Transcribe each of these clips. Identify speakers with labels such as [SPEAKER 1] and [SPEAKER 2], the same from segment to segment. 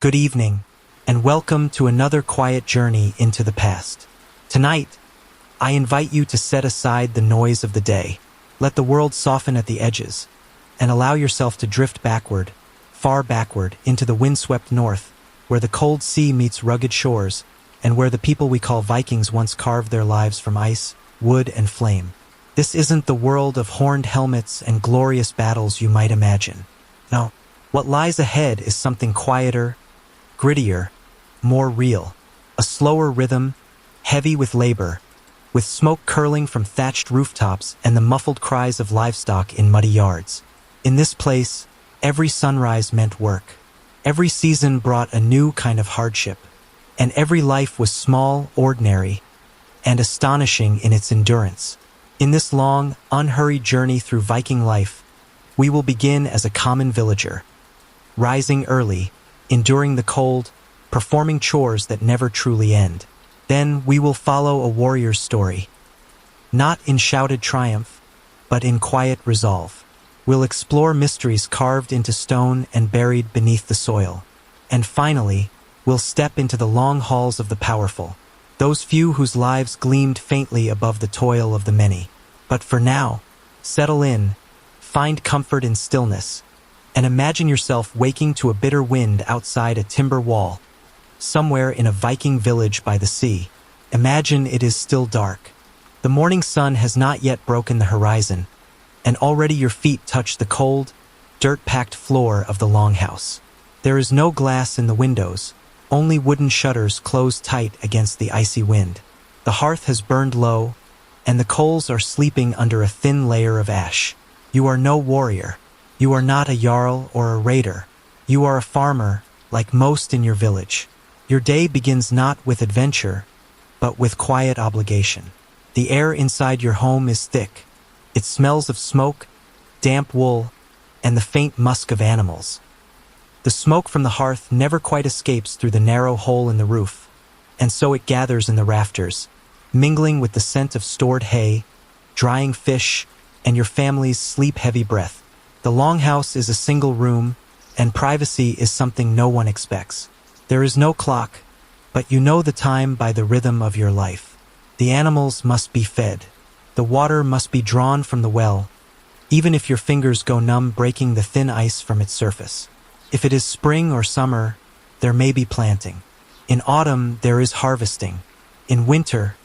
[SPEAKER 1] Good evening, and welcome to another quiet journey into the past. Tonight, I invite you to set aside the noise of the day, let the world soften at the edges, and allow yourself to drift backward, far backward, into the windswept north, where the cold sea meets rugged shores, and where the people we call Vikings once carved their lives from ice, wood, and flame. This isn't the world of horned helmets and glorious battles you might imagine. No, what lies ahead is something quieter, grittier, more real. A slower rhythm, heavy with labor, with smoke curling from thatched rooftops and the muffled cries of livestock in muddy yards. In this place, every sunrise meant work. Every season brought a new kind of hardship, and every life was small, ordinary, and astonishing in its endurance. In this long, unhurried journey through Viking life, we will begin as a common villager, rising early, enduring the cold, performing chores that never truly end. Then we will follow a warrior's story, not in shouted triumph, but in quiet resolve. We'll explore mysteries carved into stone and buried beneath the soil. And finally, we'll step into the long halls of the powerful, those few whose lives gleamed faintly above the toil of the many. But for now, settle in, find comfort in stillness, and imagine yourself waking to a bitter wind outside a timber wall, somewhere in a Viking village by the sea. Imagine it is still dark. The morning sun has not yet broken the horizon, and already your feet touch the cold, dirt-packed floor of the longhouse. There is no glass in the windows, only wooden shutters closed tight against the icy wind. The hearth has burned low, and the coals are sleeping under a thin layer of ash. You are no warrior. You are not a jarl or a raider. You are a farmer, like most in your village. Your day begins not with adventure, but with quiet obligation. The air inside your home is thick. It smells of smoke, damp wool, and the faint musk of animals. The smoke from the hearth never quite escapes through the narrow hole in the roof, and so it gathers in the rafters, mingling with the scent of stored hay, drying fish, and your family's sleep-heavy breath. The longhouse is a single room, and privacy is something no one expects. There is no clock, but you know the time by the rhythm of your life. The animals must be fed. The water must be drawn from the well, even if your fingers go numb breaking the thin ice from its surface. If it is spring or summer, there may be planting. In autumn, there is harvesting. In winter,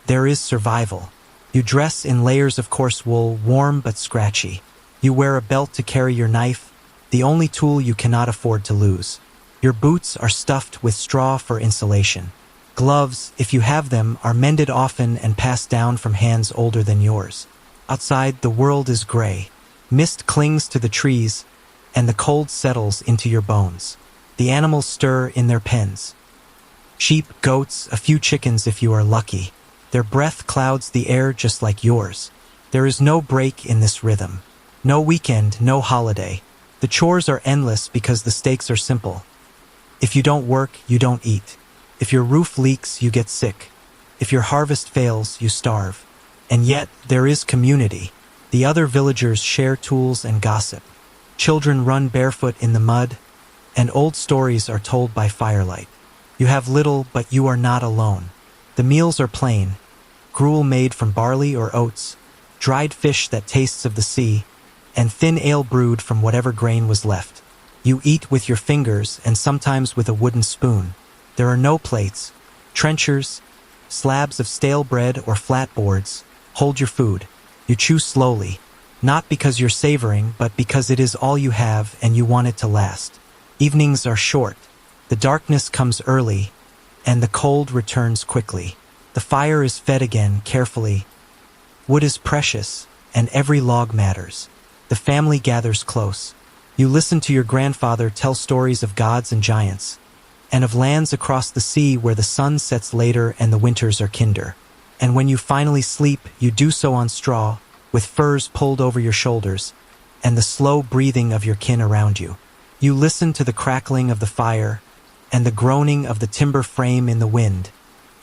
[SPEAKER 1] there is survival. You dress in layers of coarse wool, warm but scratchy. You wear a belt to carry your knife, the only tool you cannot afford to lose. Your boots are stuffed with straw for insulation. Gloves, if you have them, are mended often and passed down from hands older than yours. Outside, the world is gray. Mist clings to the trees, and the cold settles into your bones. The animals stir in their pens. Sheep, goats, a few chickens if you are lucky. Their breath clouds the air just like yours. There is no break in this rhythm. No weekend, no holiday. The chores are endless because the stakes are simple. If you don't work, you don't eat. If your roof leaks, you get sick. If your harvest fails, you starve. And yet, there is community. The other villagers share tools and gossip. Children run barefoot in the mud, and old stories are told by firelight. You have little, but you are not alone. The meals are plain, gruel made from barley or oats, dried fish that tastes of the sea, and thin ale brewed from whatever grain was left. You eat with your fingers and sometimes with a wooden spoon. There are no plates. Trenchers, slabs of stale bread or flat boards hold your food. You chew slowly, not because you're savoring, but because it is all you have and you want it to last. Evenings are short. The darkness comes early, and the cold returns quickly. The fire is fed again carefully. Wood is precious, and every log matters. The family gathers close. You listen to your grandfather tell stories of gods and giants, and of lands across the sea where the sun sets later and the winters are kinder. And when you finally sleep, you do so on straw, with furs pulled over your shoulders, and the slow breathing of your kin around you. You listen to the crackling of the fire, and the groaning of the timber frame in the wind,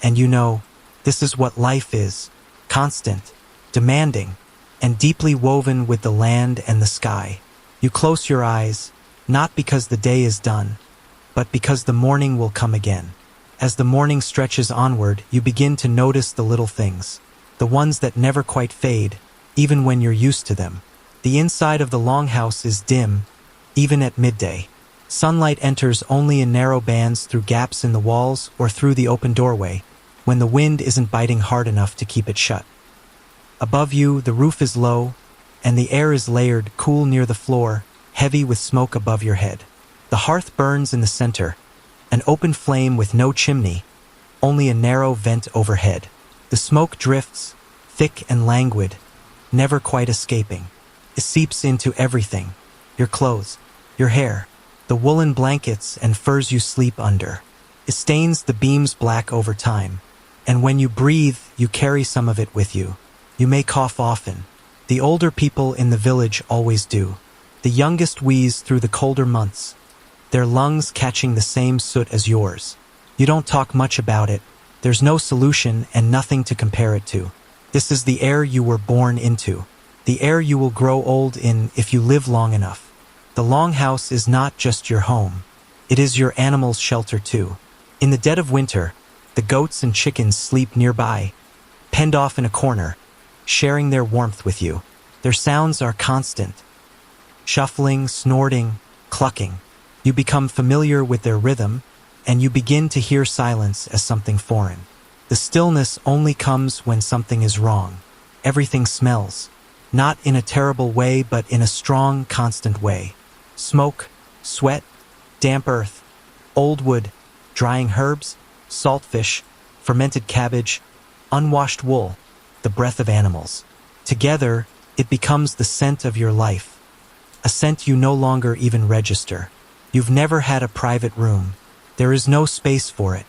[SPEAKER 1] and you know, this is what life is, constant, demanding, and deeply woven with the land and the sky. You close your eyes, not because the day is done, but because the morning will come again. As the morning stretches onward, you begin to notice the little things, the ones that never quite fade, even when you're used to them. The inside of the longhouse is dim, even at midday. Sunlight enters only in narrow bands through gaps in the walls or through the open doorway, when the wind isn't biting hard enough to keep it shut. Above you, the roof is low, and the air is layered, cool near the floor, heavy with smoke above your head. The hearth burns in the center, an open flame with no chimney, only a narrow vent overhead. The smoke drifts, thick and languid, never quite escaping. It seeps into everything, your clothes, your hair, the woolen blankets and furs you sleep under. It stains the beams black over time, and when you breathe, you carry some of it with you. You may cough often. The older people in the village always do. The youngest wheeze through the colder months, their lungs catching the same soot as yours. You don't talk much about it. There's no solution and nothing to compare it to. This is the air you were born into, the air you will grow old in if you live long enough. The longhouse is not just your home. It is your animal's shelter too. In the dead of winter, the goats and chickens sleep nearby, penned off in a corner, sharing their warmth with you. Their sounds are constant. Shuffling, snorting, clucking. You become familiar with their rhythm, and you begin to hear silence as something foreign. The stillness only comes when something is wrong. Everything smells, not in a terrible way, but in a strong, constant way. Smoke, sweat, damp earth, old wood, drying herbs, salt fish, fermented cabbage, unwashed wool, the breath of animals. Together, it becomes the scent of your life. A scent you no longer even register. You've never had a private room. There is no space for it.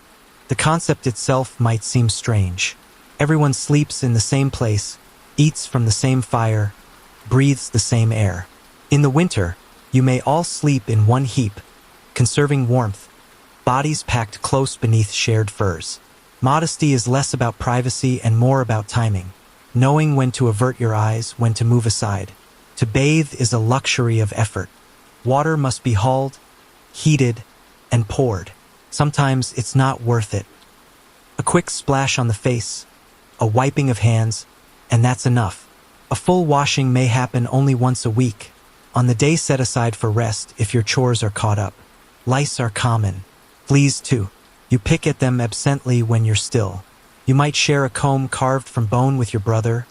[SPEAKER 1] The concept itself might seem strange. Everyone sleeps in the same place, eats from the same fire, breathes the same air. In the winter, you may all sleep in one heap, conserving warmth, bodies packed close beneath shared furs. Modesty is less about privacy and more about timing, knowing when to avert your eyes, when to move aside. To bathe is a luxury of effort. Water must be hauled, heated, and poured. Sometimes it's not worth it. A quick splash on the face, a wiping of hands, and that's enough. A full washing may happen only once a week, on the day set aside for rest if your chores are caught up. Lice are common. Fleas too. You pick at them absently when you're still. You might share a comb carved from bone with your brother,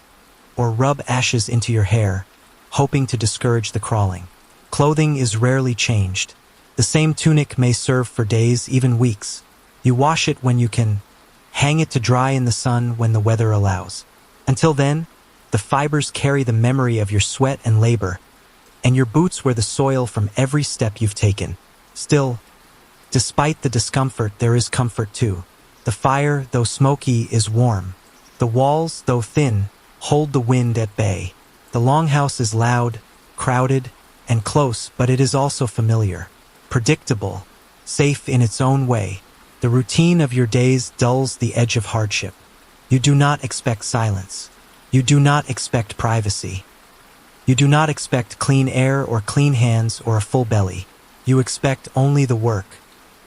[SPEAKER 1] or rub ashes into your hair, hoping to discourage the crawling. Clothing is rarely changed. The same tunic may serve for days, even weeks. You wash it when you can, hang it to dry in the sun when the weather allows. Until then, the fibers carry the memory of your sweat and labor, and your boots were the soil from every step you've taken. Still, despite the discomfort, there is comfort too. The fire, though smoky, is warm. The walls, though thin, hold the wind at bay. The longhouse is loud, crowded, and close, but it is also familiar, predictable, safe in its own way. The routine of your days dulls the edge of hardship. You do not expect silence. You do not expect privacy. You do not expect clean air or clean hands or a full belly. You expect only the work,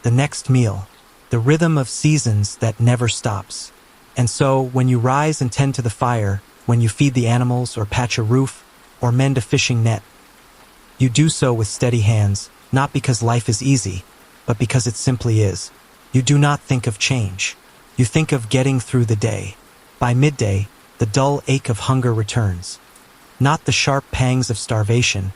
[SPEAKER 1] the next meal, the rhythm of seasons that never stops. And so, when you rise and tend to the fire, when you feed the animals or patch a roof or mend a fishing net, you do so with steady hands, not because life is easy, but because it simply is. You do not think of change. You think of getting through the day. By midday, the dull ache of hunger returns. Not the sharp pangs of starvation,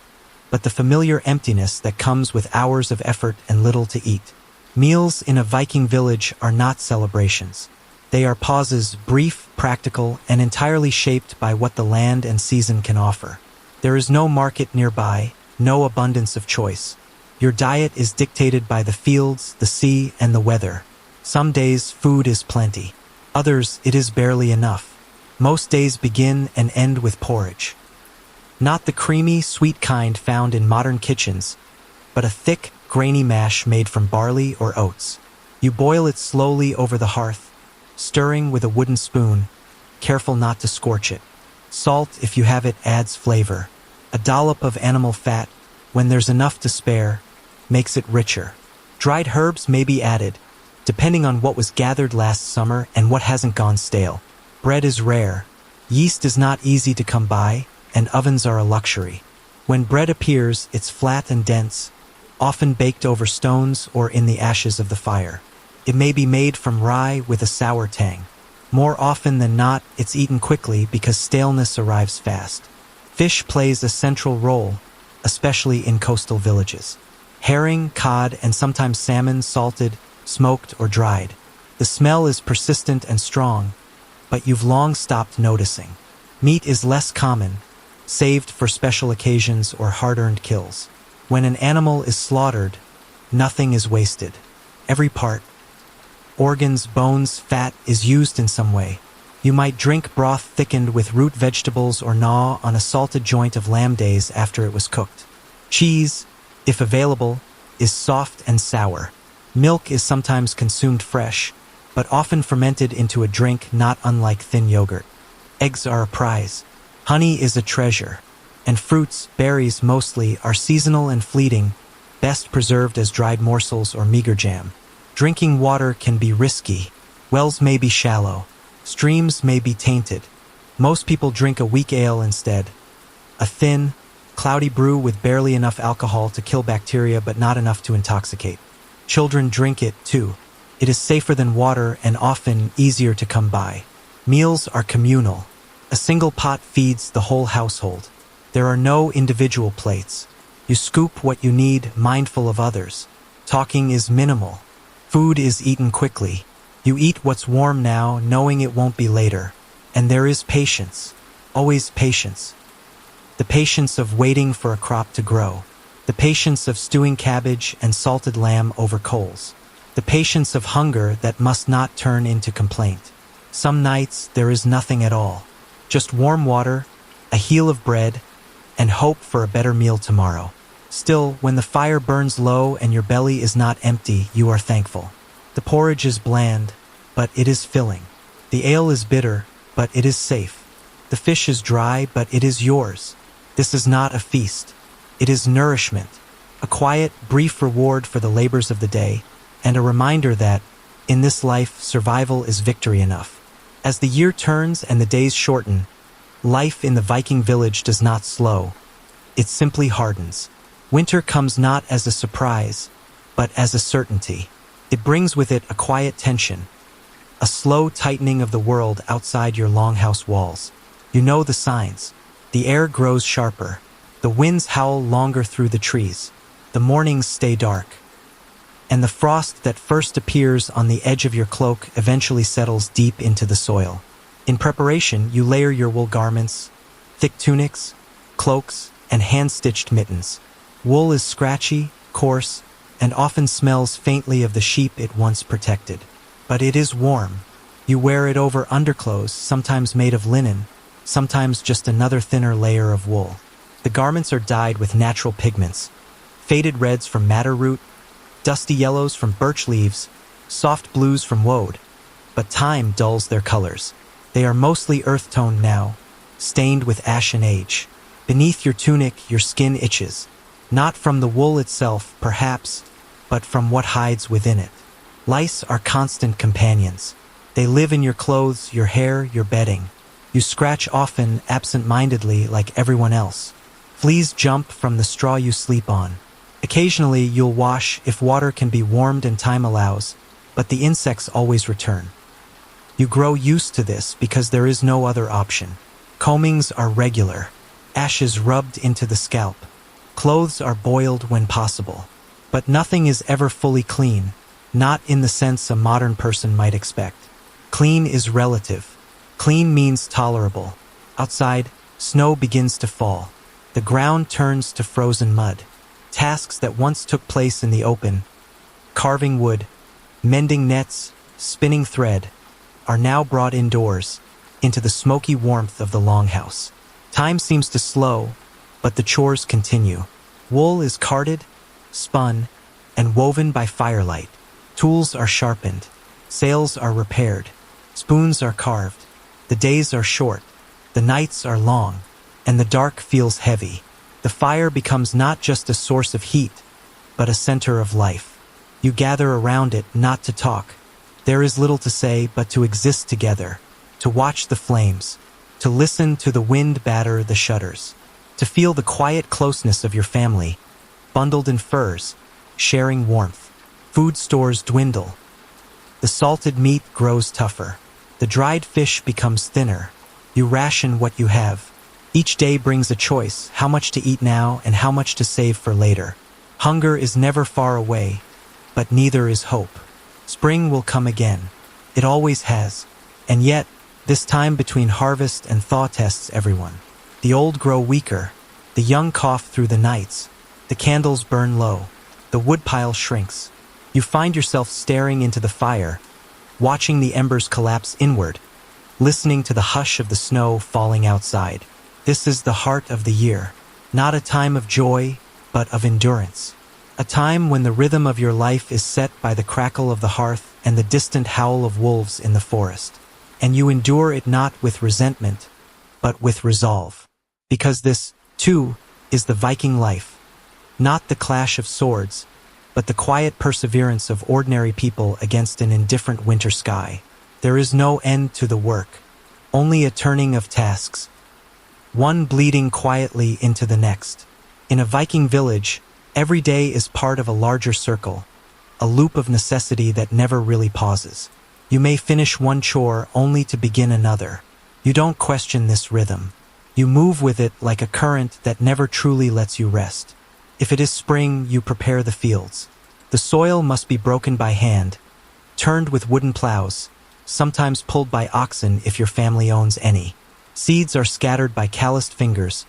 [SPEAKER 1] but the familiar emptiness that comes with hours of effort and little to eat. Meals in a Viking village are not celebrations. They are pauses, brief, practical, and entirely shaped by what the land and season can offer. There is no market nearby, no abundance of choice. Your diet is dictated by the fields, the sea, and the weather. Some days food is plenty. Others it is barely enough. Most days begin and end with porridge. Not the creamy, sweet kind found in modern kitchens, but a thick, grainy mash made from barley or oats. You boil it slowly over the hearth, stirring with a wooden spoon, careful not to scorch it. Salt, if you have it, adds flavor. A dollop of animal fat, when there's enough to spare, makes it richer. Dried herbs may be added, depending on what was gathered last summer and what hasn't gone stale. Bread is rare. Yeast is not easy to come by, and ovens are a luxury. When bread appears, it's flat and dense, often baked over stones or in the ashes of the fire. It may be made from rye with a sour tang. More often than not, it's eaten quickly because staleness arrives fast. Fish plays a central role, especially in coastal villages. Herring, cod, and sometimes salmon salted, smoked, or dried. The smell is persistent and strong, but you've long stopped noticing. Meat is less common, saved for special occasions or hard-earned kills. When an animal is slaughtered, nothing is wasted. Every part, organs, bones, fat, is used in some way. You might drink broth thickened with root vegetables or gnaw on a salted joint of lamb days after it was cooked. Cheese, if available, is soft and sour. Milk is sometimes consumed fresh, but often fermented into a drink not unlike thin yogurt. Eggs are a prize. Honey is a treasure. And fruits, berries mostly, are seasonal and fleeting, best preserved as dried morsels or meager jam. Drinking water can be risky. Wells may be shallow. Streams may be tainted. Most people drink a weak ale instead. A thin, cloudy brew with barely enough alcohol to kill bacteria but not enough to intoxicate. Children drink it, too. It is safer than water and often easier to come by. Meals are communal. A single pot feeds the whole household. There are no individual plates. You scoop what you need, mindful of others. Talking is minimal. Food is eaten quickly. You eat what's warm now, knowing it won't be later. And there is patience. Always patience. The patience of waiting for a crop to grow. The patience of stewing cabbage and salted lamb over coals. The patience of hunger that must not turn into complaint. Some nights there is nothing at all. Just warm water, a heel of bread, and hope for a better meal tomorrow. Still, when the fire burns low and your belly is not empty, you are thankful. The porridge is bland, but it is filling. The ale is bitter, but it is safe. The fish is dry, but it is yours. This is not a feast. It is nourishment, a quiet, brief reward for the labors of the day, and a reminder that, in this life, survival is victory enough. As the year turns and the days shorten, life in the Viking village does not slow. It simply hardens. Winter comes not as a surprise, but as a certainty. It brings with it a quiet tension, a slow tightening of the world outside your longhouse walls. You know the signs. The air grows sharper. The winds howl longer through the trees. The mornings stay dark. And the frost that first appears on the edge of your cloak eventually settles deep into the soil. In preparation, you layer your wool garments, thick tunics, cloaks, and hand-stitched mittens. Wool is scratchy, coarse, and often smells faintly of the sheep it once protected. But it is warm. You wear it over underclothes, sometimes made of linen, sometimes just another thinner layer of wool. The garments are dyed with natural pigments, faded reds from madder root, dusty yellows from birch leaves, soft blues from woad. But time dulls their colors. They are mostly earth-toned now, stained with ash and age. Beneath your tunic, your skin itches. Not from the wool itself, perhaps, but from what hides within it. Lice are constant companions. They live in your clothes, your hair, your bedding. You scratch often, absent-mindedly, like everyone else. Fleas jump from the straw you sleep on. Occasionally, you'll wash if water can be warmed and time allows, but the insects always return. You grow used to this because there is no other option. Combings are regular. Ashes rubbed into the scalp. Clothes are boiled when possible. But nothing is ever fully clean, not in the sense a modern person might expect. Clean is relative. Clean means tolerable. Outside, snow begins to fall. The ground turns to frozen mud. Tasks that once took place in the open, carving wood, mending nets, spinning thread, are now brought indoors, into the smoky warmth of the longhouse. Time seems to slow, but the chores continue. Wool is carded, spun, and woven by firelight. Tools are sharpened. Sails are repaired. Spoons are carved. The days are short. The nights are long. And the dark feels heavy. The fire becomes not just a source of heat, but a center of life. You gather around it not to talk. There is little to say but to exist together, to watch the flames, to listen to the wind batter the shutters, to feel the quiet closeness of your family, bundled in furs, sharing warmth. Food stores dwindle. The salted meat grows tougher. The dried fish becomes thinner. You ration what you have. Each day brings a choice, how much to eat now and how much to save for later. Hunger is never far away, but neither is hope. Spring will come again. It always has. And yet, this time between harvest and thaw tests everyone. The old grow weaker. The young cough through the nights. The candles burn low. The woodpile shrinks. You find yourself staring into the fire, watching the embers collapse inward, listening to the hush of the snow falling outside. This is the heart of the year. Not a time of joy, but of endurance. A time when the rhythm of your life is set by the crackle of the hearth and the distant howl of wolves in the forest. And you endure it not with resentment, but with resolve. Because this, too, is the Viking life. Not the clash of swords, but the quiet perseverance of ordinary people against an indifferent winter sky. There is no end to the work, only a turning of tasks, one bleeding quietly into the next. In a Viking village, every day is part of a larger circle, a loop of necessity that never really pauses. You may finish one chore only to begin another. You don't question this rhythm. You move with it like a current that never truly lets you rest. If it is spring, you prepare the fields. The soil must be broken by hand, turned with wooden plows, sometimes pulled by oxen if your family owns any. Seeds are scattered by calloused fingers,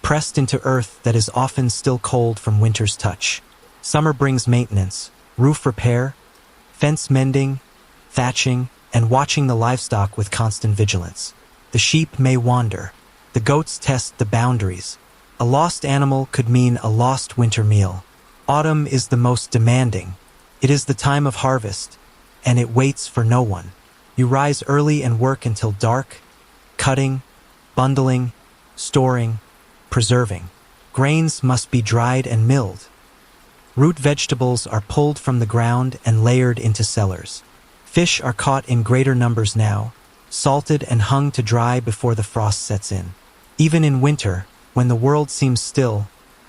[SPEAKER 1] pressed into earth that is often still cold from winter's touch. Summer brings maintenance, roof repair, fence mending, thatching, and watching the livestock with constant vigilance. The sheep may wander. The goats test the boundaries. A lost animal could mean a lost winter meal. Autumn is the most demanding. It is the time of harvest, and it waits for no one. You rise early and work until dark, cutting, bundling, storing, preserving. Grains must be dried and milled. Root vegetables are pulled from the ground and layered into cellars. Fish are caught in greater numbers now, salted and hung to dry before the frost sets in. Even in winter, when the world seems still,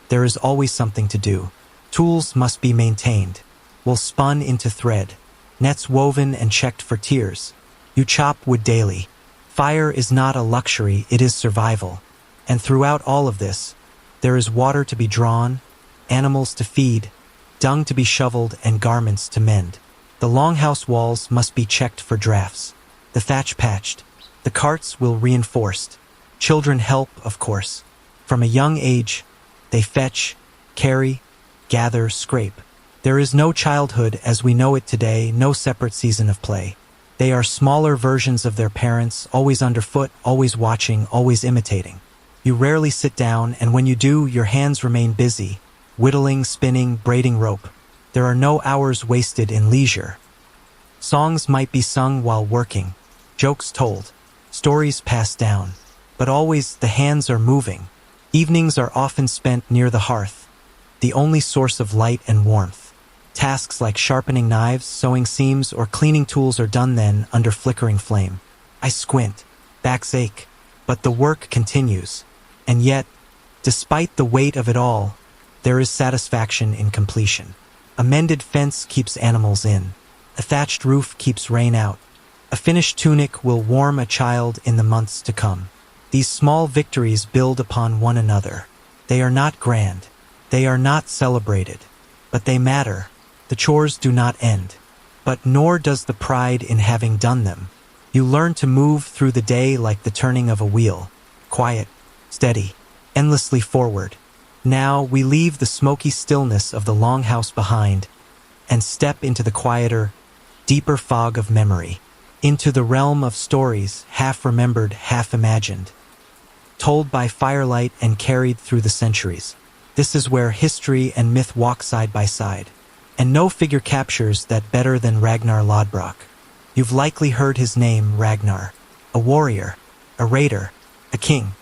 [SPEAKER 1] there is always something to do. Tools must be maintained, wool spun into thread, nets woven and checked for tears. You chop wood daily. Fire is not a luxury, it is survival. And throughout all of this, there is water to be drawn, animals to feed, dung to be shoveled, and garments to mend. The longhouse walls must be checked for drafts, the thatch patched, the carts will reinforced. Children help, of course. From a young age, they fetch, carry, gather, scrape. There is no childhood as we know it today, no separate season of play. They are smaller versions of their parents, always underfoot, always watching, always imitating. You rarely sit down, and when you do, your hands remain busy, whittling, spinning, braiding rope. There are no hours wasted in leisure. Songs might be sung while working, jokes told, stories passed down, but always the hands are moving. Evenings are often spent near the hearth, the only source of light and warmth. Tasks like sharpening knives, sewing seams, or cleaning tools are done then under flickering flame. I squint, backs ache, but the work continues. And yet, despite the weight of it all, there is satisfaction in completion. A mended fence keeps animals in. A thatched roof keeps rain out. A finished tunic will warm a child in the months to come. These small victories build upon one another. They are not grand. They are not celebrated. But they matter. The chores do not end. But nor does the pride in having done them. You learn to move through the day like the turning of a wheel. Quiet, steady, endlessly forward. Now we leave the smoky stillness of the longhouse behind and step into the quieter, deeper fog of memory, into the realm of stories half remembered, half imagined, told by firelight and carried through the centuries. This is where history and myth walk side by side, and no figure captures that better than Ragnar Lodbrok. You've likely heard his name, Ragnar, a warrior, a raider, a king.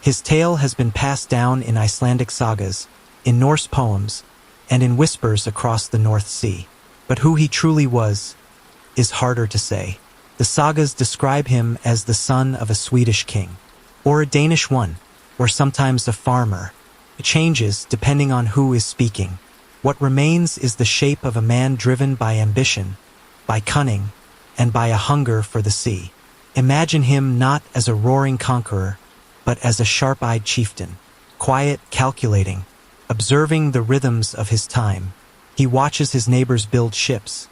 [SPEAKER 1] His tale has been passed down in Icelandic sagas, in Norse poems, and in whispers across the North Sea. But who he truly was is harder to say. The sagas describe him as the son of a Swedish king, or a Danish one, or sometimes a farmer. It changes depending on who is speaking. What remains is the shape of a man driven by ambition, by cunning, and by a hunger for the sea. Imagine him not as a roaring conqueror, but as a sharp-eyed chieftain, quiet, calculating, observing the rhythms of his time. He watches his neighbors build ships,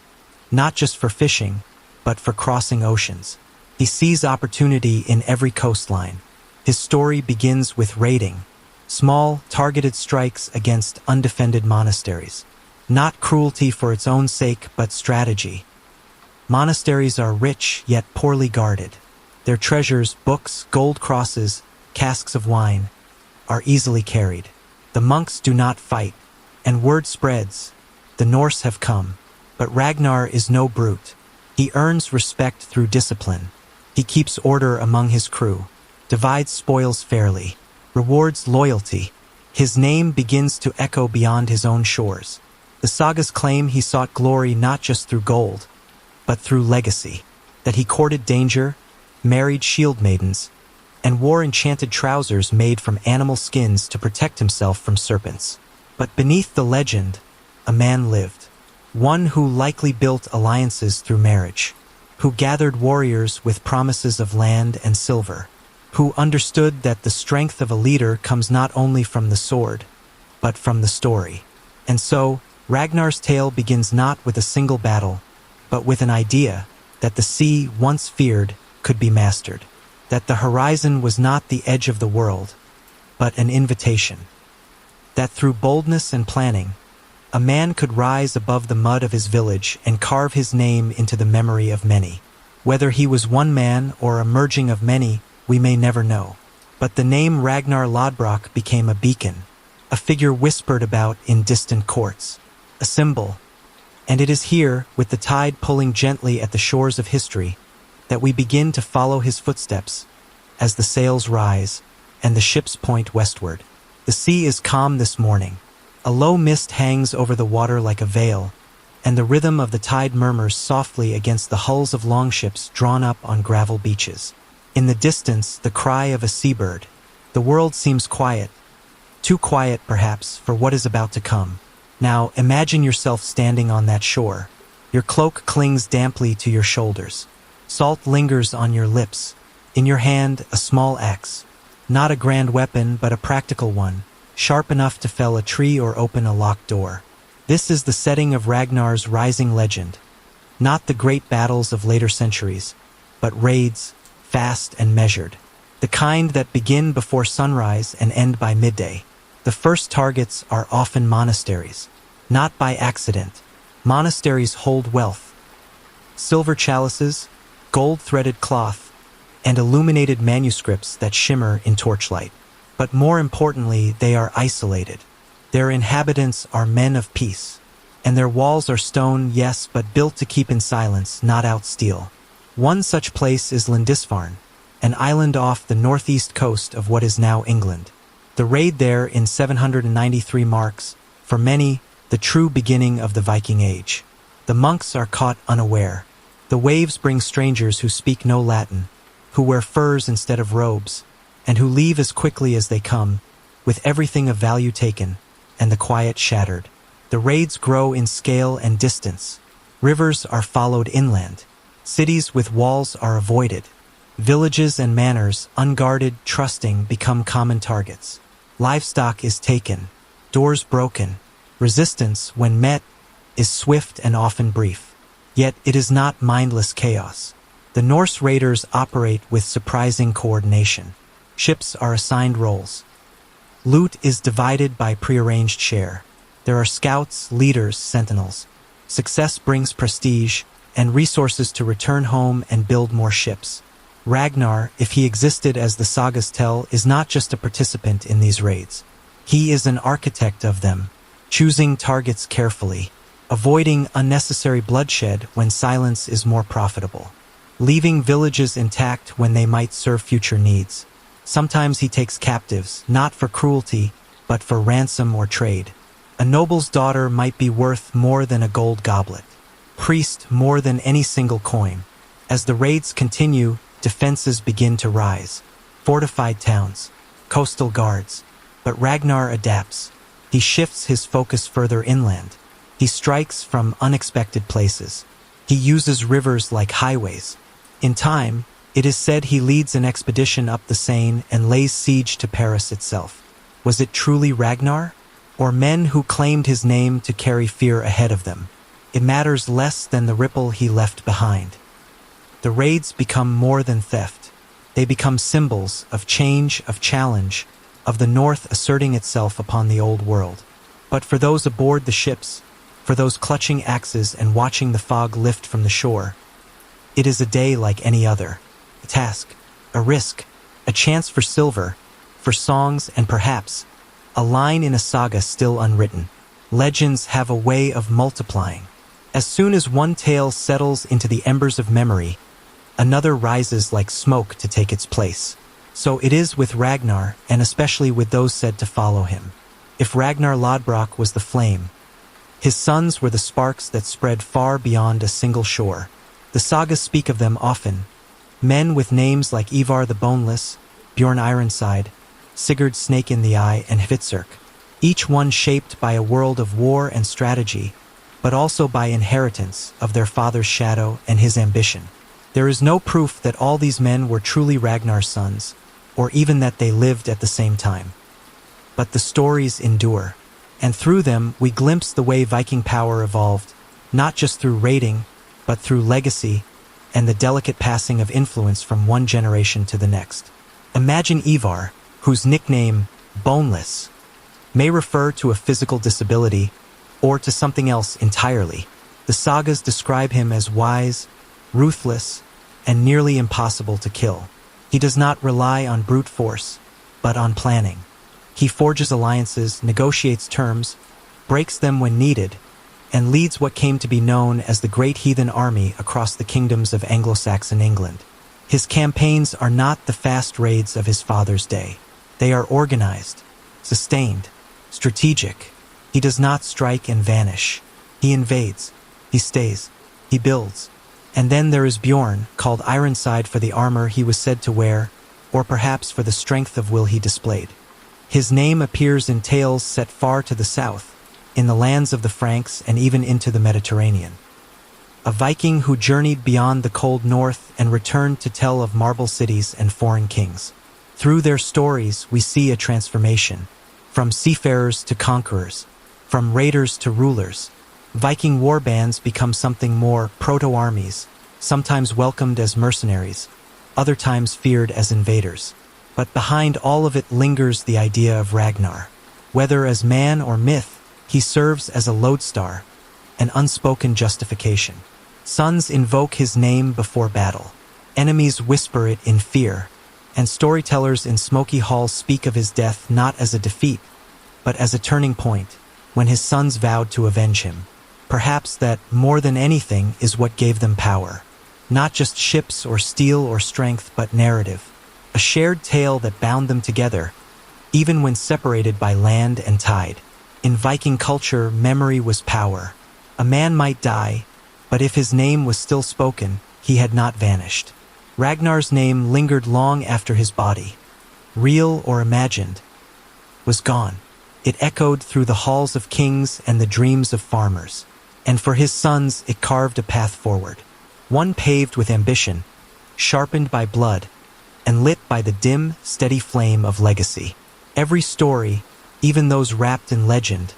[SPEAKER 1] not just for fishing, but for crossing oceans. He sees opportunity in every coastline. His story begins with raiding, small, targeted strikes against undefended monasteries. Not cruelty for its own sake, but strategy. Monasteries are rich, yet poorly guarded. Their treasures, books, gold crosses, casks of wine, are easily carried. The monks do not fight, and word spreads. The Norse have come. But Ragnar is no brute. He earns respect through discipline. He keeps order among his crew, divides spoils fairly, rewards loyalty. His name begins to echo beyond his own shores. The sagas claim he sought glory not just through gold, but through legacy, that he courted danger, married shield maidens, and wore enchanted trousers made from animal skins to protect himself from serpents. But beneath the legend, a man lived, one who likely built alliances through marriage, who gathered warriors with promises of land and silver, who understood that the strength of a leader comes not only from the sword, but from the story. And so, Ragnar's tale begins not with a single battle, but with an idea that the sea, once feared, could be mastered, that the horizon was not the edge of the world, but an invitation, that through boldness and planning, a man could rise above the mud of his village and carve his name into the memory of many. Whether he was one man or a merging of many, we may never know. But the name Ragnar Lodbrok became a beacon, a figure whispered about in distant courts, a symbol. And it is here, with the tide pulling gently at the shores of history, that we begin to follow his footsteps as the sails rise and the ships point westward. The sea is calm this morning. A low mist hangs over the water like a veil, and the rhythm of the tide murmurs softly against the hulls of longships drawn up on gravel beaches. In the distance, the cry of a seabird. The world seems quiet, too quiet perhaps for what is about to come. Now imagine yourself standing on that shore. Your cloak clings damply to your shoulders. Salt lingers on your lips. In your hand, a small axe. Not a grand weapon, but a practical one, sharp enough to fell a tree or open a locked door. This is the setting of Ragnar's rising legend. Not the great battles of later centuries, but raids, fast and measured. The kind that begin before sunrise and end by midday. The first targets are often monasteries. Not by accident. Monasteries hold wealth. Silver chalices, gold-threaded cloth, and illuminated manuscripts that shimmer in torchlight. But more importantly, they are isolated. Their inhabitants are men of peace. And their walls are stone, yes, but built to keep in silence, not out steal. One such place is Lindisfarne, an island off the northeast coast of what is now England. The raid there in 793 marks, for many, the true beginning of the Viking Age. The monks are caught unaware. The waves bring strangers who speak no Latin, who wear furs instead of robes, and who leave as quickly as they come, with everything of value taken, and the quiet shattered. The raids grow in scale and distance. Rivers are followed inland. Cities with walls are avoided. Villages and manors, unguarded, trusting, become common targets. Livestock is taken, doors broken. Resistance, when met, is swift and often brief. Yet it is not mindless chaos. The Norse raiders operate with surprising coordination. Ships are assigned roles. Loot is divided by prearranged share. There are scouts, leaders, sentinels. Success brings prestige and resources to return home and build more ships. Ragnar, if he existed as the sagas tell, is not just a participant in these raids. He is an architect of them, choosing targets carefully, avoiding unnecessary bloodshed when silence is more profitable, leaving villages intact when they might serve future needs. Sometimes he takes captives, not for cruelty, but for ransom or trade. A noble's daughter might be worth more than a gold goblet. priest more than any single coin. As the raids continue, defenses begin to rise. Fortified towns, coastal guards. But Ragnar adapts. He shifts his focus further inland. He strikes from unexpected places. He uses rivers like highways. In time, it is said he leads an expedition up the Seine and lays siege to Paris itself. Was it truly Ragnar? Or men who claimed his name to carry fear ahead of them? It matters less than the ripple he left behind. The raids become more than theft. They become symbols of change, of challenge, of the North asserting itself upon the old world. But for those aboard the ships, for those clutching axes and watching the fog lift from the shore, it is a day like any other. A task, a risk, a chance for silver, for songs, and perhaps a line in a saga still unwritten. Legends have a way of multiplying. As soon as one tale settles into the embers of memory, another rises like smoke to take its place. So it is with Ragnar, and especially with those said to follow him. If Ragnar Lodbrok was the flame, his sons were the sparks that spread far beyond a single shore. The sagas speak of them often. Men with names like Ivar the Boneless, Bjorn Ironside, Sigurd Snake in the Eye, and Hvitserk, each one shaped by a world of war and strategy, but also by inheritance of their father's shadow and his ambition. There is no proof that all these men were truly Ragnar's sons, or even that they lived at the same time. But the stories endure, and through them we glimpse the way Viking power evolved, not just through raiding, but through legacy and the delicate passing of influence from one generation to the next. Imagine Ivar, whose nickname, Boneless, may refer to a physical disability or to something else entirely. The sagas describe him as wise, ruthless, and nearly impossible to kill. He does not rely on brute force, but on planning. He forges alliances, negotiates terms, breaks them when needed, and leads what came to be known as the Great Heathen Army across the kingdoms of Anglo-Saxon England. His campaigns are not the fast raids of his father's day. They are organized, sustained, strategic. He does not strike and vanish. He invades, he stays, he builds. And then there is Bjorn, called Ironside for the armor he was said to wear, or perhaps for the strength of will he displayed. His name appears in tales set far to the south, in the lands of the Franks and even into the Mediterranean. A Viking who journeyed beyond the cold north and returned to tell of marble cities and foreign kings. Through their stories we see a transformation, from seafarers to conquerors, from raiders to rulers. Viking warbands become something more, proto-armies, sometimes welcomed as mercenaries, other times feared as invaders. But behind all of it lingers the idea of Ragnar. Whether as man or myth, he serves as a lodestar, an unspoken justification. Sons invoke his name before battle. Enemies whisper it in fear, and storytellers in smoky halls speak of his death not as a defeat, but as a turning point, when his sons vowed to avenge him. Perhaps that, more than anything, is what gave them power. Not just ships or steel or strength, but narrative. A shared tale that bound them together, even when separated by land and tide. In Viking culture, memory was power. A man might die, but if his name was still spoken, he had not vanished. Ragnar's name lingered long after his body, real or imagined, was gone. It echoed through the halls of kings and the dreams of farmers. And for his sons, it carved a path forward. One paved with ambition, sharpened by blood, and lit by the dim, steady flame of legacy. Every story, even those wrapped in legend,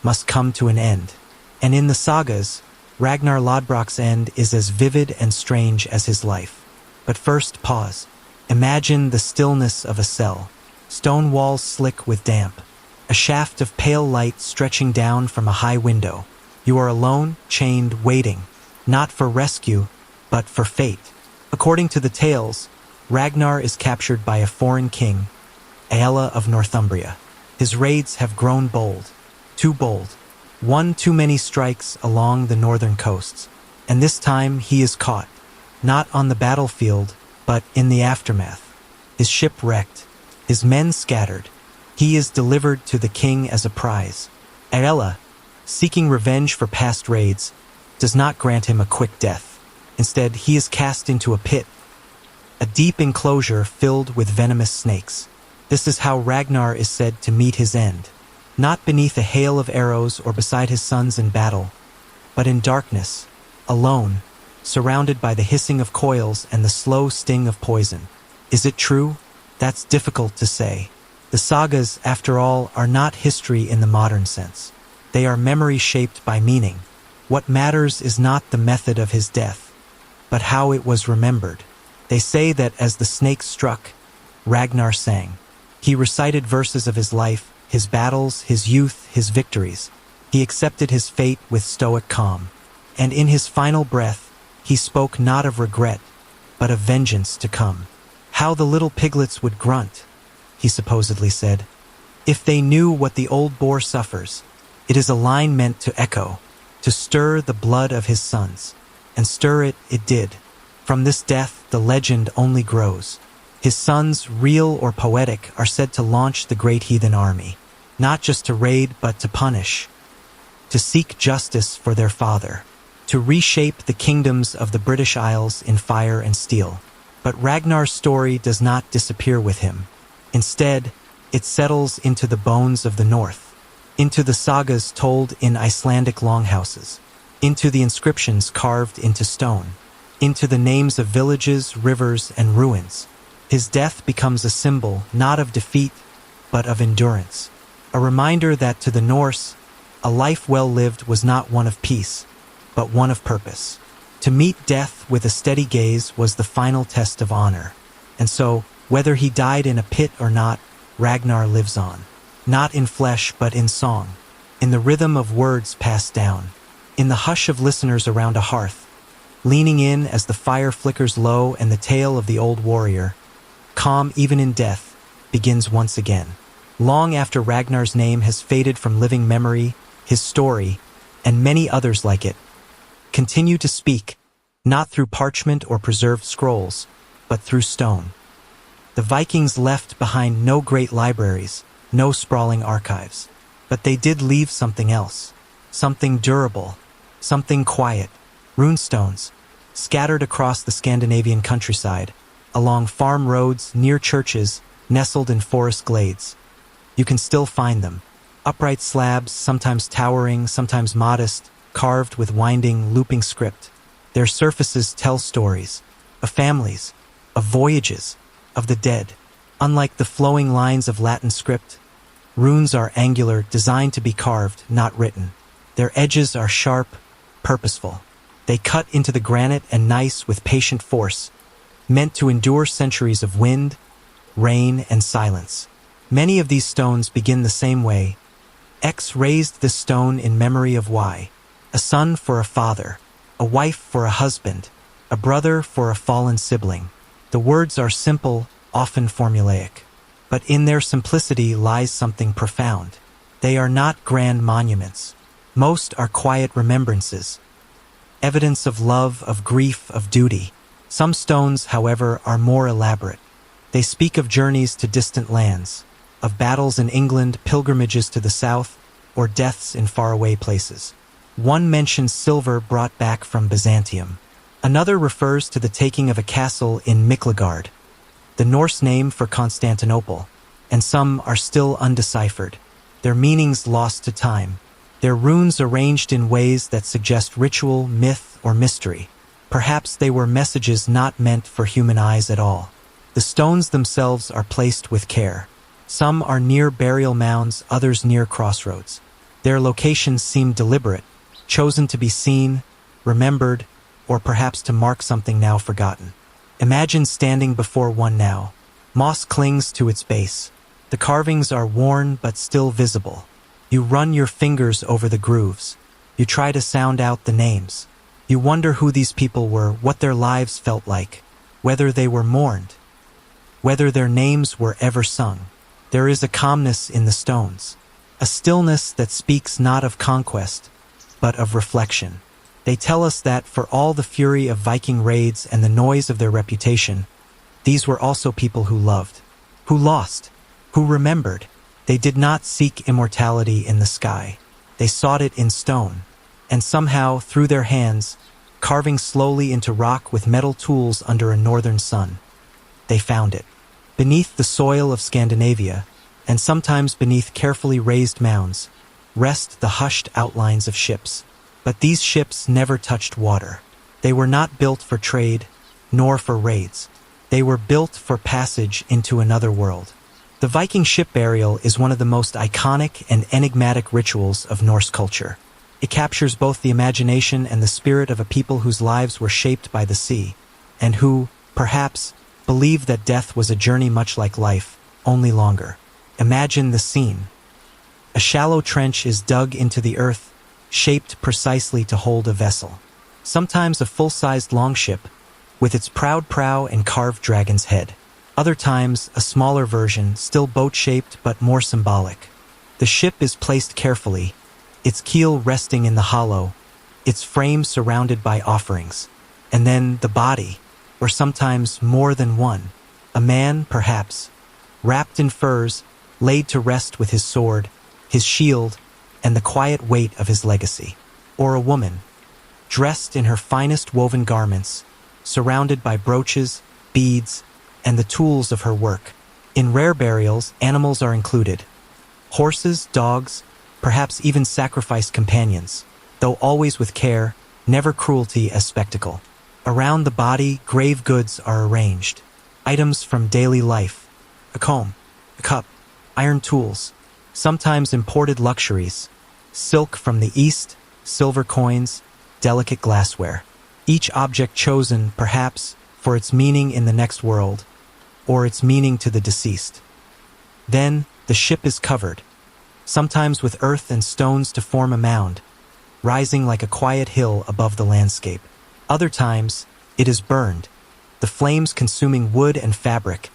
[SPEAKER 1] must come to an end. And in the sagas, Ragnar Lodbrok's end is as vivid and strange as his life. But first, pause. Imagine the stillness of a cell, stone walls slick with damp, a shaft of pale light stretching down from a high window. You are alone, chained, waiting, not for rescue, but for fate. According to the tales, Ragnar is captured by a foreign king, Aella of Northumbria. His raids have grown bold, too bold. One too many strikes along the northern coasts. And this time he is caught, not on the battlefield, but in the aftermath. His ship wrecked, his men scattered. He is delivered to the king as a prize. Aella, seeking revenge for past raids, does not grant him a quick death. Instead, he is cast into a pit, a deep enclosure filled with venomous snakes. This is how Ragnar is said to meet his end. Not beneath a hail of arrows or beside his sons in battle, but in darkness, alone, surrounded by the hissing of coils and the slow sting of poison. Is it true? That's difficult to say. The sagas, after all, are not history in the modern sense. They are memory shaped by meaning. What matters is not the method of his death, but how it was remembered. They say that as the snake struck, Ragnar sang. He recited verses of his life, his battles, his youth, his victories. He accepted his fate with stoic calm. And in his final breath, he spoke not of regret, but of vengeance to come. How the little piglets would grunt, he supposedly said, if they knew what the old boar suffers. It is a line meant to echo, to stir the blood of his sons. And stir it did. From this death, the legend only grows. His sons, real or poetic, are said to launch the great heathen army, not just to raid, but to punish, to seek justice for their father, to reshape the kingdoms of the British Isles in fire and steel. But Ragnar's story does not disappear with him. Instead, it settles into the bones of the North, into the sagas told in Icelandic longhouses, into the inscriptions carved into stone, into the names of villages, rivers, and ruins. His death becomes a symbol not of defeat, but of endurance, a reminder that to the Norse, a life well lived was not one of peace, but one of purpose. To meet death with a steady gaze was the final test of honor. And so, whether he died in a pit or not, Ragnar lives on. Not in flesh, but in song, in the rhythm of words passed down, in the hush of listeners around a hearth, leaning in as the fire flickers low and the tale of the old warrior, calm even in death, begins once again. Long after Ragnar's name has faded from living memory, his story, and many others like it, continue to speak, not through parchment or preserved scrolls, but through stone. The Vikings left behind no great libraries, no sprawling archives, but they did leave something else, something durable, something quiet, runestones, scattered across the Scandinavian countryside, along farm roads, near churches, nestled in forest glades. You can still find them, upright slabs, sometimes towering, sometimes modest, carved with winding, looping script. Their surfaces tell stories, of families, of voyages, of the dead. Unlike the flowing lines of Latin script, runes are angular, designed to be carved, not written. Their edges are sharp, purposeful. They cut into the granite and gneiss with patient force, meant to endure centuries of wind, rain, and silence. Many of these stones begin the same way. X raised this stone in memory of Y, a son for a father, a wife for a husband, a brother for a fallen sibling. The words are simple, often formulaic, but in their simplicity lies something profound. They are not grand monuments. Most are quiet remembrances, evidence of love, of grief, of duty. Some stones, however, are more elaborate. They speak of journeys to distant lands, of battles in England, pilgrimages to the south, or deaths in faraway places. One mentions silver brought back from Byzantium. Another refers to the taking of a castle in Miklagard, the Norse name for Constantinople, and some are still undeciphered, their meanings lost to time, their runes arranged in ways that suggest ritual, myth, or mystery. Perhaps they were messages not meant for human eyes at all. The stones themselves are placed with care. Some are near burial mounds, others near crossroads. Their locations seem deliberate, chosen to be seen, remembered, or perhaps to mark something now forgotten. Imagine standing before one now. Moss clings to its base. The carvings are worn but still visible. You run your fingers over the grooves. You try to sound out the names. You wonder who these people were, what their lives felt like, whether they were mourned, whether their names were ever sung. There is a calmness in the stones, a stillness that speaks not of conquest, but of reflection. They tell us that for all the fury of Viking raids and the noise of their reputation, these were also people who loved, who lost, who remembered. They did not seek immortality in the sky. They sought it in stone, and somehow, through their hands, carving slowly into rock with metal tools under a northern sun, they found it. Beneath the soil of Scandinavia, and sometimes beneath carefully raised mounds, rest the hushed outlines of ships. But these ships never touched water. They were not built for trade, nor for raids. They were built for passage into another world. The Viking ship burial is one of the most iconic and enigmatic rituals of Norse culture. It captures both the imagination and the spirit of a people whose lives were shaped by the sea, and who, perhaps, believed that death was a journey much like life, only longer. Imagine the scene. A shallow trench is dug into the earth, shaped precisely to hold a vessel. Sometimes a full-sized longship, with its proud prow and carved dragon's head. Other times, a smaller version, still boat-shaped but more symbolic. The ship is placed carefully, its keel resting in the hollow, its frame surrounded by offerings. And then the body, or sometimes more than one. A man, perhaps, wrapped in furs, laid to rest with his sword, his shield, and the quiet weight of his legacy. Or a woman, dressed in her finest woven garments, surrounded by brooches, beads, and the tools of her work. In rare burials, animals are included. Horses, dogs, perhaps even sacrificed companions, though always with care, never cruelty as spectacle. Around the body, grave goods are arranged. Items from daily life. A comb, a cup, iron tools, sometimes imported luxuries, silk from the East, silver coins, delicate glassware. Each object chosen, perhaps, for its meaning in the next world, or its meaning to the deceased. Then, the ship is covered, sometimes with earth and stones to form a mound, rising like a quiet hill above the landscape. Other times, it is burned, the flames consuming wood and fabric,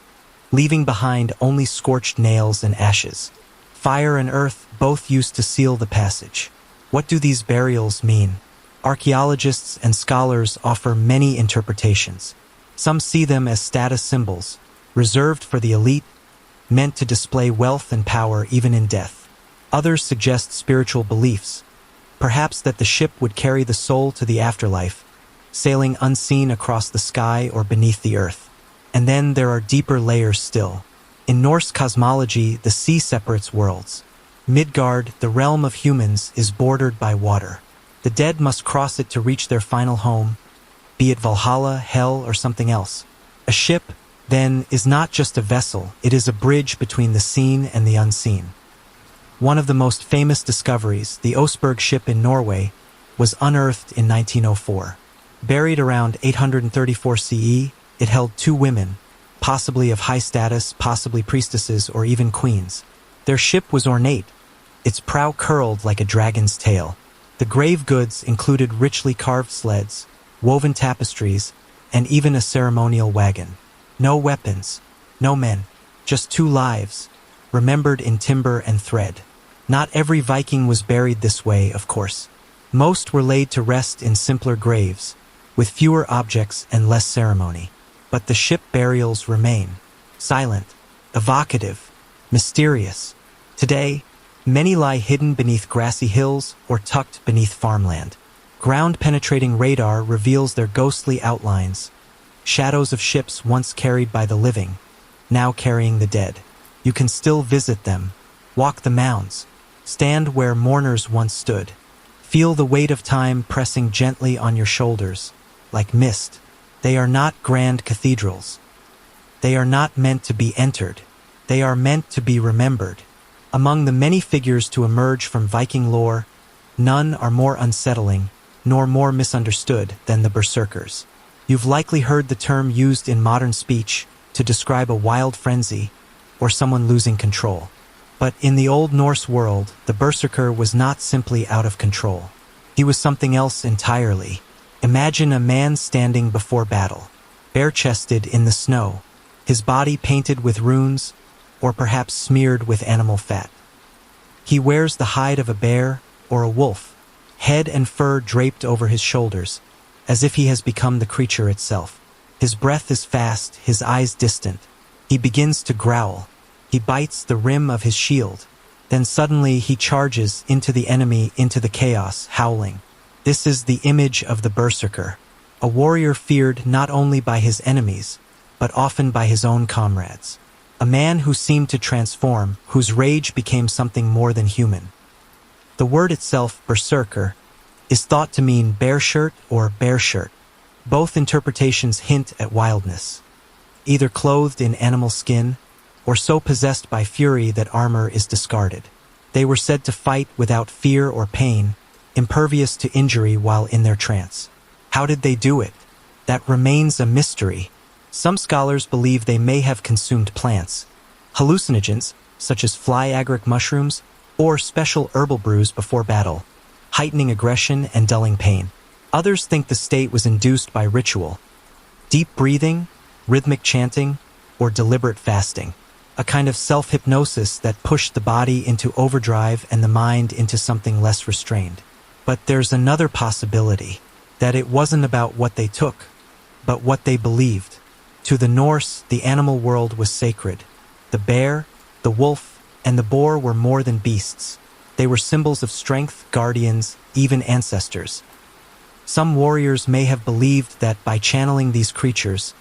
[SPEAKER 1] leaving behind only scorched nails and ashes. Fire and earth both used to seal the passage. What do these burials mean? Archaeologists and scholars offer many interpretations. Some see them as status symbols, reserved for the elite, meant to display wealth and power even in death. Others suggest spiritual beliefs, perhaps that the ship would carry the soul to the afterlife, sailing unseen across the sky or beneath the earth. And then there are deeper layers still. In Norse cosmology, the sea separates worlds. Midgard, the realm of humans, is bordered by water. The dead must cross it to reach their final home, be it Valhalla, hell, or something else. A ship, then, is not just a vessel, it is a bridge between the seen and the unseen. One of the most famous discoveries, the Oseberg ship in Norway, was unearthed in 1904. Buried around 834 CE, it held 2 women, possibly of high status, possibly priestesses or even queens. Their ship was ornate, its prow curled like a dragon's tail. The grave goods included richly carved sleds, woven tapestries, and even a ceremonial wagon. No weapons, no men, just 2 lives, remembered in timber and thread. Not every Viking was buried this way, of course. Most were laid to rest in simpler graves, with fewer objects and less ceremony. But the ship burials remain, silent, evocative, mysterious. Today, many lie hidden beneath grassy hills or tucked beneath farmland. Ground-penetrating radar reveals their ghostly outlines, shadows of ships once carried by the living, now carrying the dead. You can still visit them, walk the mounds, stand where mourners once stood. Feel the weight of time pressing gently on your shoulders, like mist. They are not grand cathedrals. They are not meant to be entered. They are meant to be remembered. Among the many figures to emerge from Viking lore, none are more unsettling, nor more misunderstood than the berserkers. You've likely heard the term used in modern speech to describe a wild frenzy or someone losing control. But in the Old Norse world, the berserker was not simply out of control. He was something else entirely. Imagine a man standing before battle, bare-chested in the snow, his body painted with runes, or perhaps smeared with animal fat. He wears the hide of a bear or a wolf, head and fur draped over his shoulders, as if he has become the creature itself. His breath is fast, his eyes distant. He begins to growl. He bites the rim of his shield. Then suddenly he charges into the enemy, into the chaos, howling. This is the image of the berserker, a warrior feared not only by his enemies, but often by his own comrades. A man who seemed to transform, whose rage became something more than human. The word itself, berserker, is thought to mean bear shirt or bear shirt. Both interpretations hint at wildness, either clothed in animal skin or so possessed by fury that armor is discarded. They were said to fight without fear or pain, impervious to injury while in their trance. How did they do it? That remains a mystery. Some scholars believe they may have consumed plants, hallucinogens such as fly agaric mushrooms, or special herbal brews before battle, heightening aggression and dulling pain. Others think the state was induced by ritual, deep breathing, rhythmic chanting, or deliberate fasting, a kind of self-hypnosis that pushed the body into overdrive and the mind into something less restrained. But there's another possibility, that it wasn't about what they took, but what they believed. To the Norse, the animal world was sacred. The bear, the wolf, and the boar were more than beasts. They were symbols of strength, guardians, even ancestors. Some warriors may have believed that by channeling these creatures,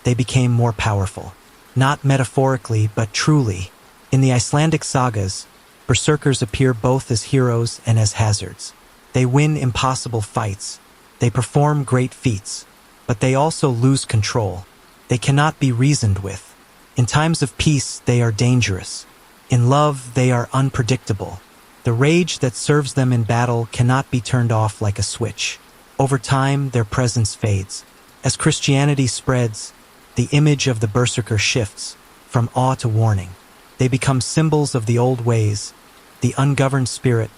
[SPEAKER 1] they became more powerful. Not metaphorically, but truly. In the Icelandic sagas, berserkers appear both as heroes and as hazards. They win impossible fights. They perform great feats. But they also lose control. They cannot be reasoned with. In times of peace, they are dangerous. In love, they are unpredictable. The rage that serves them in battle cannot be turned off like a switch. Over time, their presence fades. As Christianity spreads, the image of the berserker shifts from awe to warning. They become symbols of the old ways, the ungoverned spirit,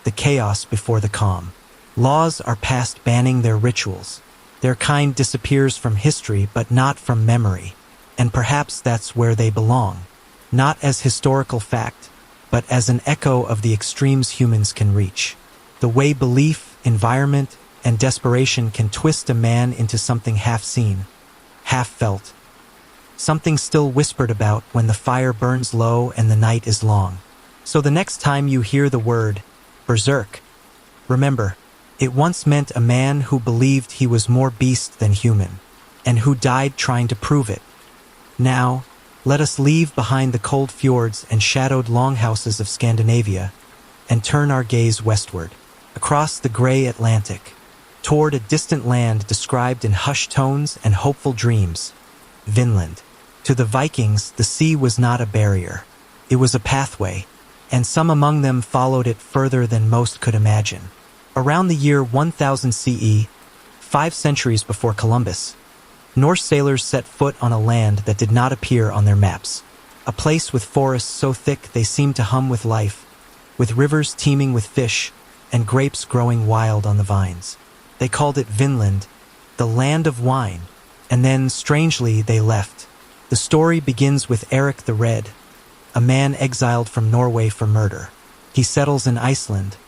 [SPEAKER 1] the chaos before the calm. Laws are passed banning their rituals. Their kind disappears from history but not from memory. And perhaps that's where they belong. Not as historical fact, but as an echo of the extremes humans can reach. The way belief, environment, and desperation can twist a man into something half-seen, half-felt. Something still whispered about when the fire burns low and the night is long. So the next time you hear the word berserk, remember, it once meant a man who believed he was more beast than human, and who died trying to prove it. Now, let us leave behind the cold fjords and shadowed longhouses of Scandinavia, and turn our gaze westward, across the gray Atlantic, toward a distant land described in hushed tones and hopeful dreams, Vinland. To the Vikings, the sea was not a barrier. It was a pathway, and some among them followed it further than most could imagine. Around the year 1000 CE, 5 centuries before Columbus, Norse sailors set foot on a land that did not appear on their maps. A place with forests so thick they seemed to hum with life, with rivers teeming with fish, and grapes growing wild on the vines. They called it Vinland, the land of wine, and then, strangely, they left. The story begins with Eric the Red, a man exiled from Norway for murder. He settles in Iceland,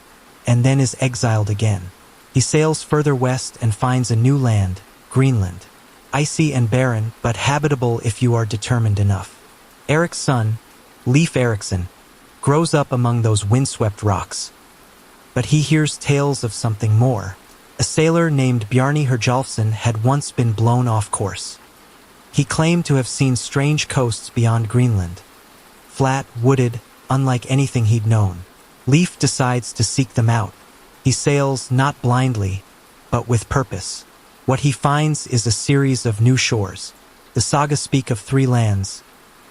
[SPEAKER 1] and then is exiled again. He sails further west and finds a new land, Greenland. Icy and barren, but habitable if you are determined enough. Eric's son, Leif Erikson, grows up among those windswept rocks. But he hears tales of something more. A sailor named Bjarni Herjolfsson had once been blown off course. He claimed to have seen strange coasts beyond Greenland. Flat, wooded, unlike anything he'd known. Leif decides to seek them out. He sails not blindly, but with purpose. What he finds is a series of new shores. The sagas speak of 3 lands,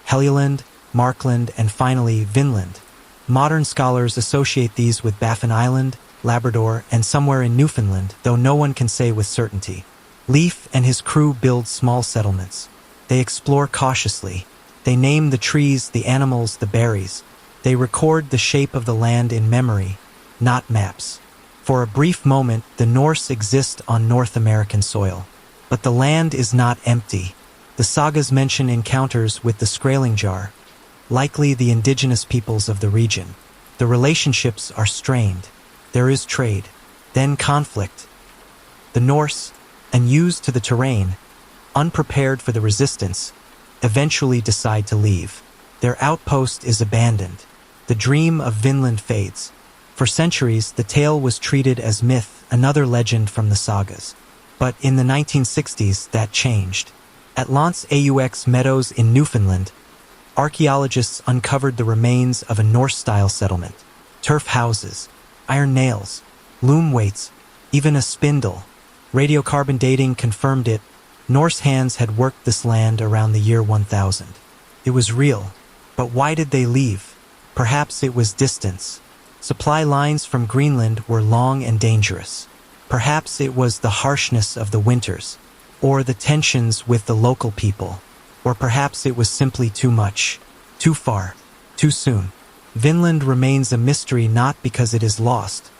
[SPEAKER 1] Helgeland, Markland, and finally Vinland. Modern scholars associate these with Baffin Island, Labrador, and somewhere in Newfoundland, though no one can say with certainty. Leif and his crew build small settlements. They explore cautiously. They name the trees, the animals, the berries. They record the shape of the land in memory, not maps. For a brief moment, the Norse exist on North American soil. But the land is not empty. The sagas mention encounters with the Skraelingjar, likely the indigenous peoples of the region. The relationships are strained. There is trade, then conflict. The Norse, unused to the terrain, unprepared for the resistance, eventually decide to leave. Their outpost is abandoned. The dream of Vinland fades. For centuries, the tale was treated as myth, another legend from the sagas. But in the 1960s, that changed. At Lance Aux Meadows in Newfoundland, archaeologists uncovered the remains of a Norse-style settlement. Turf houses, iron nails, loom weights, even a spindle. Radiocarbon dating confirmed it. Norse hands had worked this land around the year 1000. It was real. But why did they leave? Perhaps it was distance. Supply lines from Greenland were long and dangerous. Perhaps it was the harshness of the winters, or the tensions with the local people, or perhaps it was simply too much, too far, too soon. Vinland remains a mystery not because it is lost,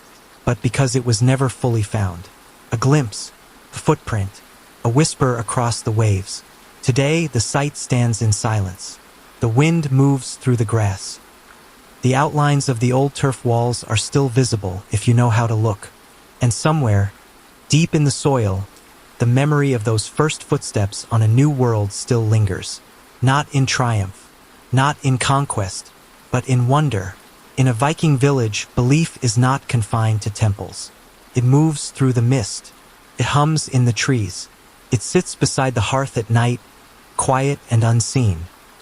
[SPEAKER 1] but because it was never fully found. A glimpse, a footprint, a whisper across the waves. Today, the site stands in silence. The wind moves through the grass. The outlines of the old turf walls are still visible if you know how to look. And somewhere, deep in the soil, the memory of those first footsteps on a new world still lingers. Not in triumph, not in conquest, but in wonder. In a Viking village, belief is not confined to temples. It moves through the mist. It hums in the trees. It sits beside the hearth at night, quiet and unseen.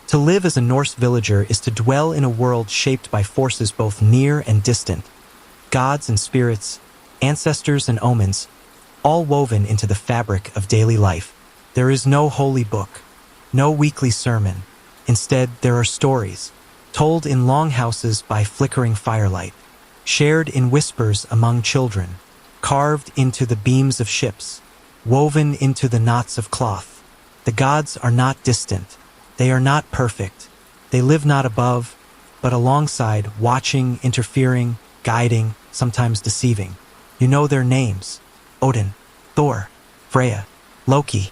[SPEAKER 1] To live as a Norse villager is to dwell in a world shaped by forces both near and distant. Gods and spirits, ancestors and omens, all woven into the fabric of daily life. There is no holy book, no weekly sermon. Instead, there are stories, told in longhouses by flickering firelight, shared in whispers among children, carved into the beams of ships, woven into the knots of cloth. The gods are not distant. They are not perfect. They live not above, but alongside, watching, interfering, guiding, sometimes deceiving. You know their names: Odin, Thor, Freya, Loki.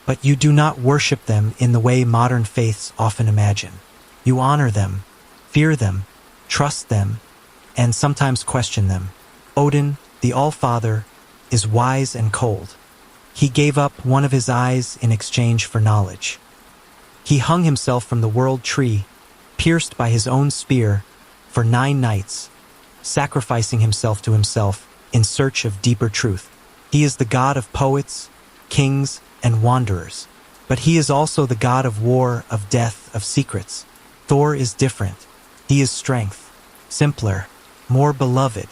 [SPEAKER 1] But you do not worship them in the way modern faiths often imagine. You honor them, fear them, trust them, and sometimes question them. Odin, the All-Father, is wise and cold. He gave up one of his eyes in exchange for knowledge. He hung himself from the world tree, pierced by his own spear, for 9 nights, sacrificing himself to himself in search of deeper truth. He is the god of poets, kings, and wanderers. But he is also the god of war, of death, of secrets. Thor is different. He is strength, simpler, more beloved.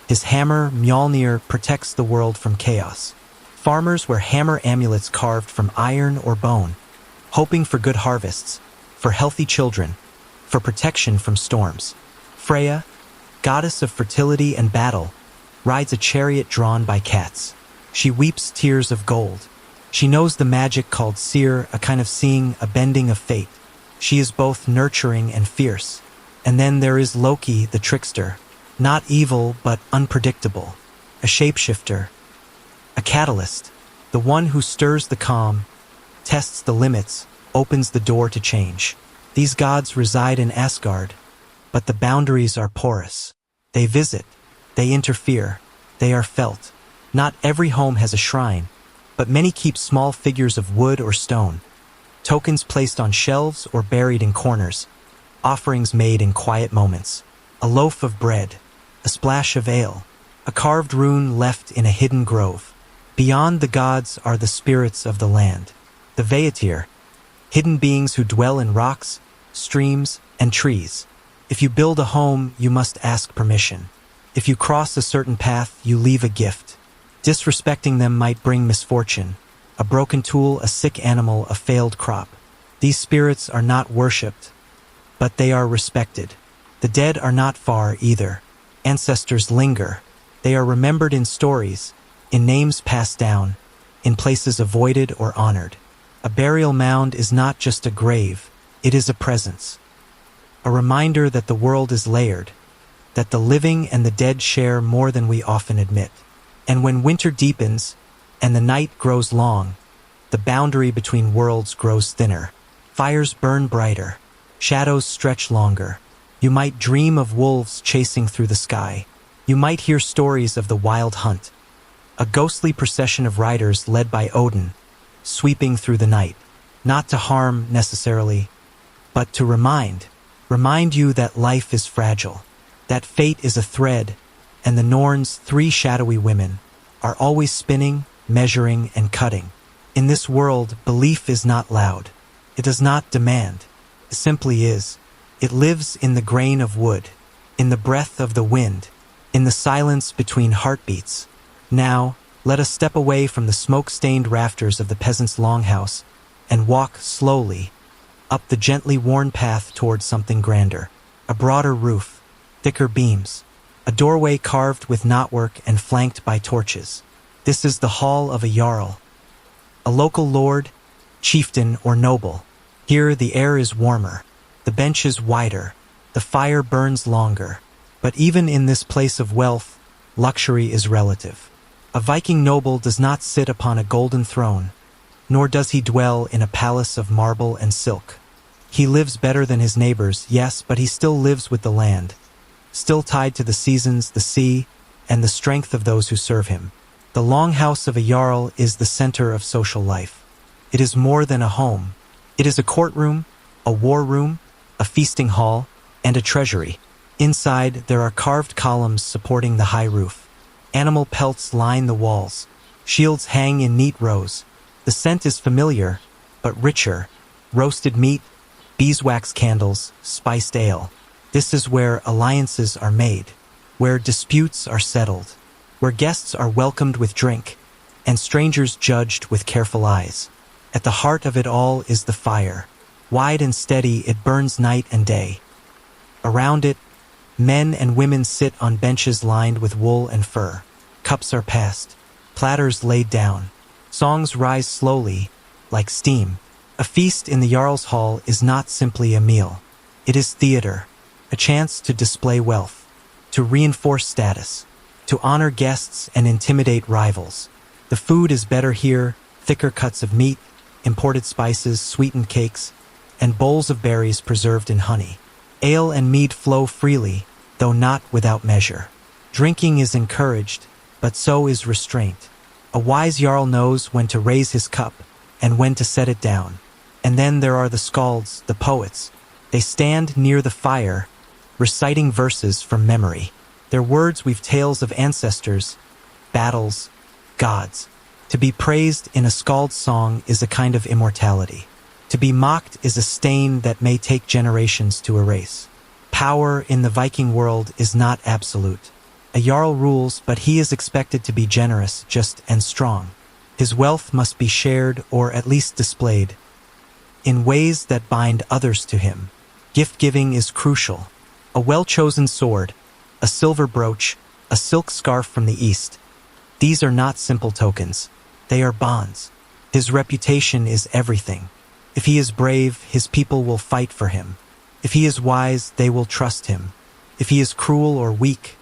[SPEAKER 1] His hammer, Mjolnir, protects the world from chaos. Farmers wear hammer amulets carved from iron or bone, hoping for good harvests, for healthy children, for protection from storms. Freya, goddess of fertility and battle, rides a chariot drawn by cats. She weeps tears of gold. She knows the magic called seer, a kind of seeing, a bending of fate. She is both nurturing and fierce. And then there is Loki, the trickster, not evil but unpredictable, a shapeshifter, a catalyst, the one who stirs the calm, tests the limits, opens the door to change. These gods reside in Asgard, but the boundaries are porous. They visit, they interfere, they are felt. Not every home has a shrine, but many keep small figures of wood or stone, tokens placed on shelves or buried in corners, offerings made in quiet moments. A loaf of bread, a splash of ale, a carved rune left in a hidden grove. Beyond the gods are the spirits of the land. The Veatir, hidden beings who dwell in rocks, streams, and trees. If you build a home, you must ask permission. If you cross a certain path, you leave a gift. Disrespecting them might bring misfortune. A broken tool, a sick animal, a failed crop. These spirits are not worshipped, but they are respected. The dead are not far either. Ancestors linger. They are remembered in stories, in names passed down, in places avoided or honored. A burial mound is not just a grave, it is a presence. A reminder that the world is layered, that the living and the dead share more than we often admit. And when winter deepens and the night grows long, the boundary between worlds grows thinner. Fires burn brighter, shadows stretch longer. You might dream of wolves chasing through the sky. You might hear stories of the wild hunt, a ghostly procession of riders led by Odin, sweeping through the night, not to harm necessarily, but to remind you that life is fragile, that fate is a thread, and the Norns, three shadowy women, are always spinning, measuring, and cutting. In this world, belief is not loud. It does not demand. It simply is. It lives in the grain of wood, in the breath of the wind, in the silence between heartbeats. Now, let us step away from the smoke-stained rafters of the peasant's longhouse and walk slowly up the gently worn path towards something grander. A broader roof, thicker beams, a doorway carved with knotwork and flanked by torches. This is the hall of a jarl, a local lord, chieftain, or noble. Here the air is warmer, the bench is wider, the fire burns longer. But even in this place of wealth, luxury is relative. A Viking noble does not sit upon a golden throne, nor does he dwell in a palace of marble and silk. He lives better than his neighbors, yes, but he still lives with the land, still tied to the seasons, the sea, and the strength of those who serve him. The longhouse of a jarl is the center of social life. It is more than a home. It is a courtroom, a war room, a feasting hall, and a treasury. Inside, there are carved columns supporting the high roof. Animal pelts line the walls. Shields hang in neat rows. The scent is familiar, but richer. Roasted meat, beeswax candles, spiced ale. This is where alliances are made, where disputes are settled, where guests are welcomed with drink, and strangers judged with careful eyes. At the heart of it all is the fire. Wide and steady, it burns night and day. Around it, men and women sit on benches lined with wool and fur. Cups are passed, platters laid down. Songs rise slowly, like steam. A feast in the Jarl's Hall is not simply a meal. It is theater, a chance to display wealth, to reinforce status, to honor guests and intimidate rivals. The food is better here, thicker cuts of meat, imported spices, sweetened cakes, and bowls of berries preserved in honey. Ale and mead flow freely, though not without measure. Drinking is encouraged, but so is restraint. A wise jarl knows when to raise his cup and when to set it down. And then there are the skalds, the poets. They stand near the fire, reciting verses from memory. Their words weave tales of ancestors, battles, gods. To be praised in a skald's song is a kind of immortality. To be mocked is a stain that may take generations to erase. Power in the Viking world is not absolute. A jarl rules, but he is expected to be generous, just, and strong. His wealth must be shared or at least displayed in ways that bind others to him. Gift-giving is crucial. A well-chosen sword, a silver brooch, a silk scarf from the East. These are not simple tokens. They are bonds. His reputation is everything. If he is brave, his people will fight for him. If he is wise, they will trust him. If he is cruel or weak,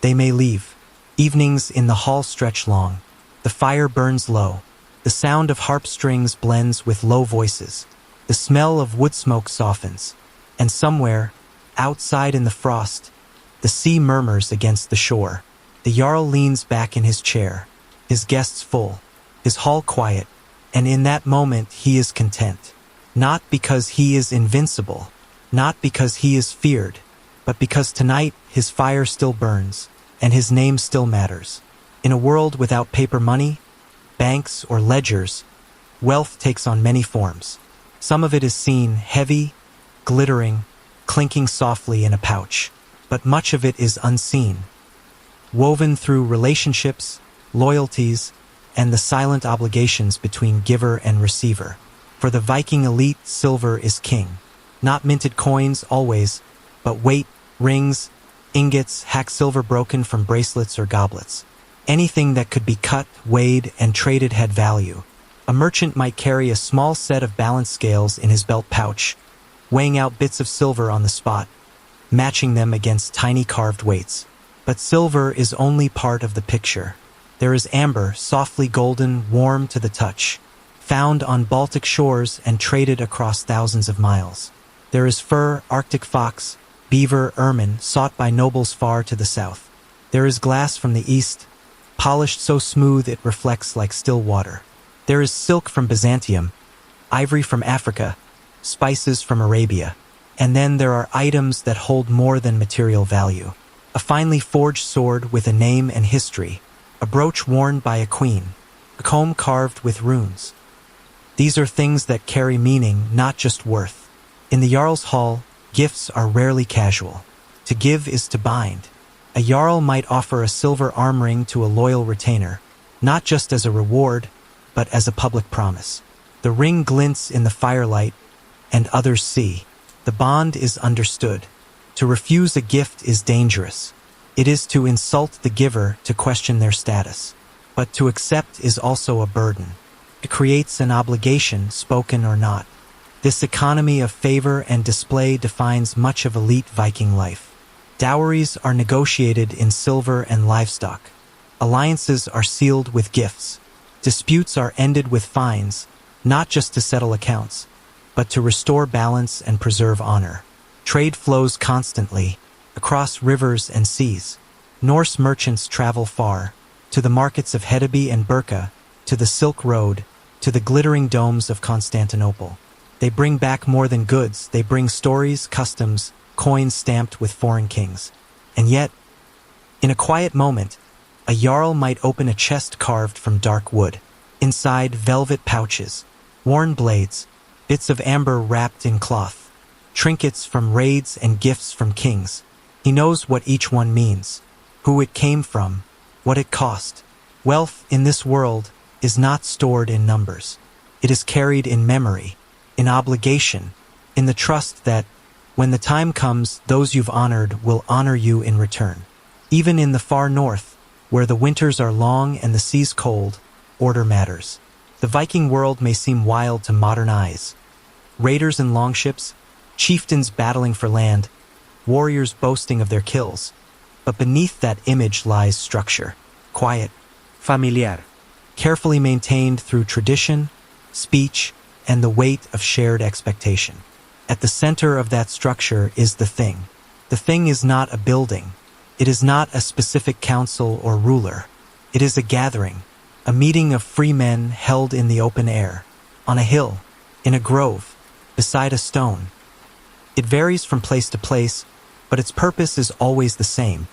[SPEAKER 1] they may leave. Evenings in the hall stretch long. The fire burns low. The sound of harp strings blends with low voices. The smell of wood smoke softens. And somewhere, outside in the frost, the sea murmurs against the shore. The jarl leans back in his chair, his guests full, his hall quiet, and in that moment he is content. Not because he is invincible, not because he is feared, but because tonight his fire still burns, and his name still matters. In a world without paper money, banks, or ledgers, wealth takes on many forms. Some of it is seen, heavy, glittering, clinking softly in a pouch, but much of it is unseen, woven through relationships, loyalties, and the silent obligations between giver and receiver. For the Viking elite, silver is king. Not minted coins always, but weight, rings, ingots, hack silver broken from bracelets or goblets. Anything that could be cut, weighed, and traded had value. A merchant might carry a small set of balance scales in his belt pouch, weighing out bits of silver on the spot, matching them against tiny carved weights. But silver is only part of the picture. There is amber, softly golden, warm to the touch, found on Baltic shores and traded across thousands of miles. There is fur, Arctic fox, beaver, ermine, sought by nobles far to the south. There is glass from the east, polished so smooth it reflects like still water. There is silk from Byzantium, ivory from Africa, spices from Arabia, And then there are items that hold more than material value. A finely forged sword with a name and history, a brooch worn by a queen, a comb carved with runes. These are things that carry meaning, not just worth. In the Jarl's Hall, gifts are rarely casual. To give is to bind. A Jarl might offer a silver arm ring to a loyal retainer, not just as a reward, but as a public promise. The ring glints in the firelight, and others see. The bond is understood. To refuse a gift is dangerous. It is to insult the giver, to question their status. But to accept is also a burden. It creates an obligation, spoken or not. This economy of favor and display defines much of elite Viking life. Dowries are negotiated in silver and livestock. Alliances are sealed with gifts. Disputes are ended with fines, not just to settle accounts, but to restore balance and preserve honor. Trade flows constantly, across rivers and seas. Norse merchants travel far, to the markets of Hedeby and Birka, to the Silk Road, to the glittering domes of Constantinople. They bring back more than goods, they bring stories, customs, coins stamped with foreign kings. And yet, in a quiet moment, a Jarl might open a chest carved from dark wood. Inside, velvet pouches, worn blades, bits of amber wrapped in cloth, trinkets from raids and gifts from kings. He knows what each one means, who it came from, what it cost. Wealth in this world is not stored in numbers. It is carried in memory, in obligation, in the trust that, when the time comes, those you've honored will honor you in return. Even in the far north, where the winters are long and the seas cold, order matters. The Viking world may seem wild to modern eyes. Raiders in longships, chieftains battling for land, warriors boasting of their kills. But beneath that image lies structure, quiet, familiar, carefully maintained through tradition, speech, and the weight of shared expectation. At the center of that structure is the thing. The thing is not a building. It is not a specific council or ruler. It is a gathering, a meeting of free men held in the open air, on a hill, in a grove, beside a stone. It varies from place to place, but its purpose is always the same: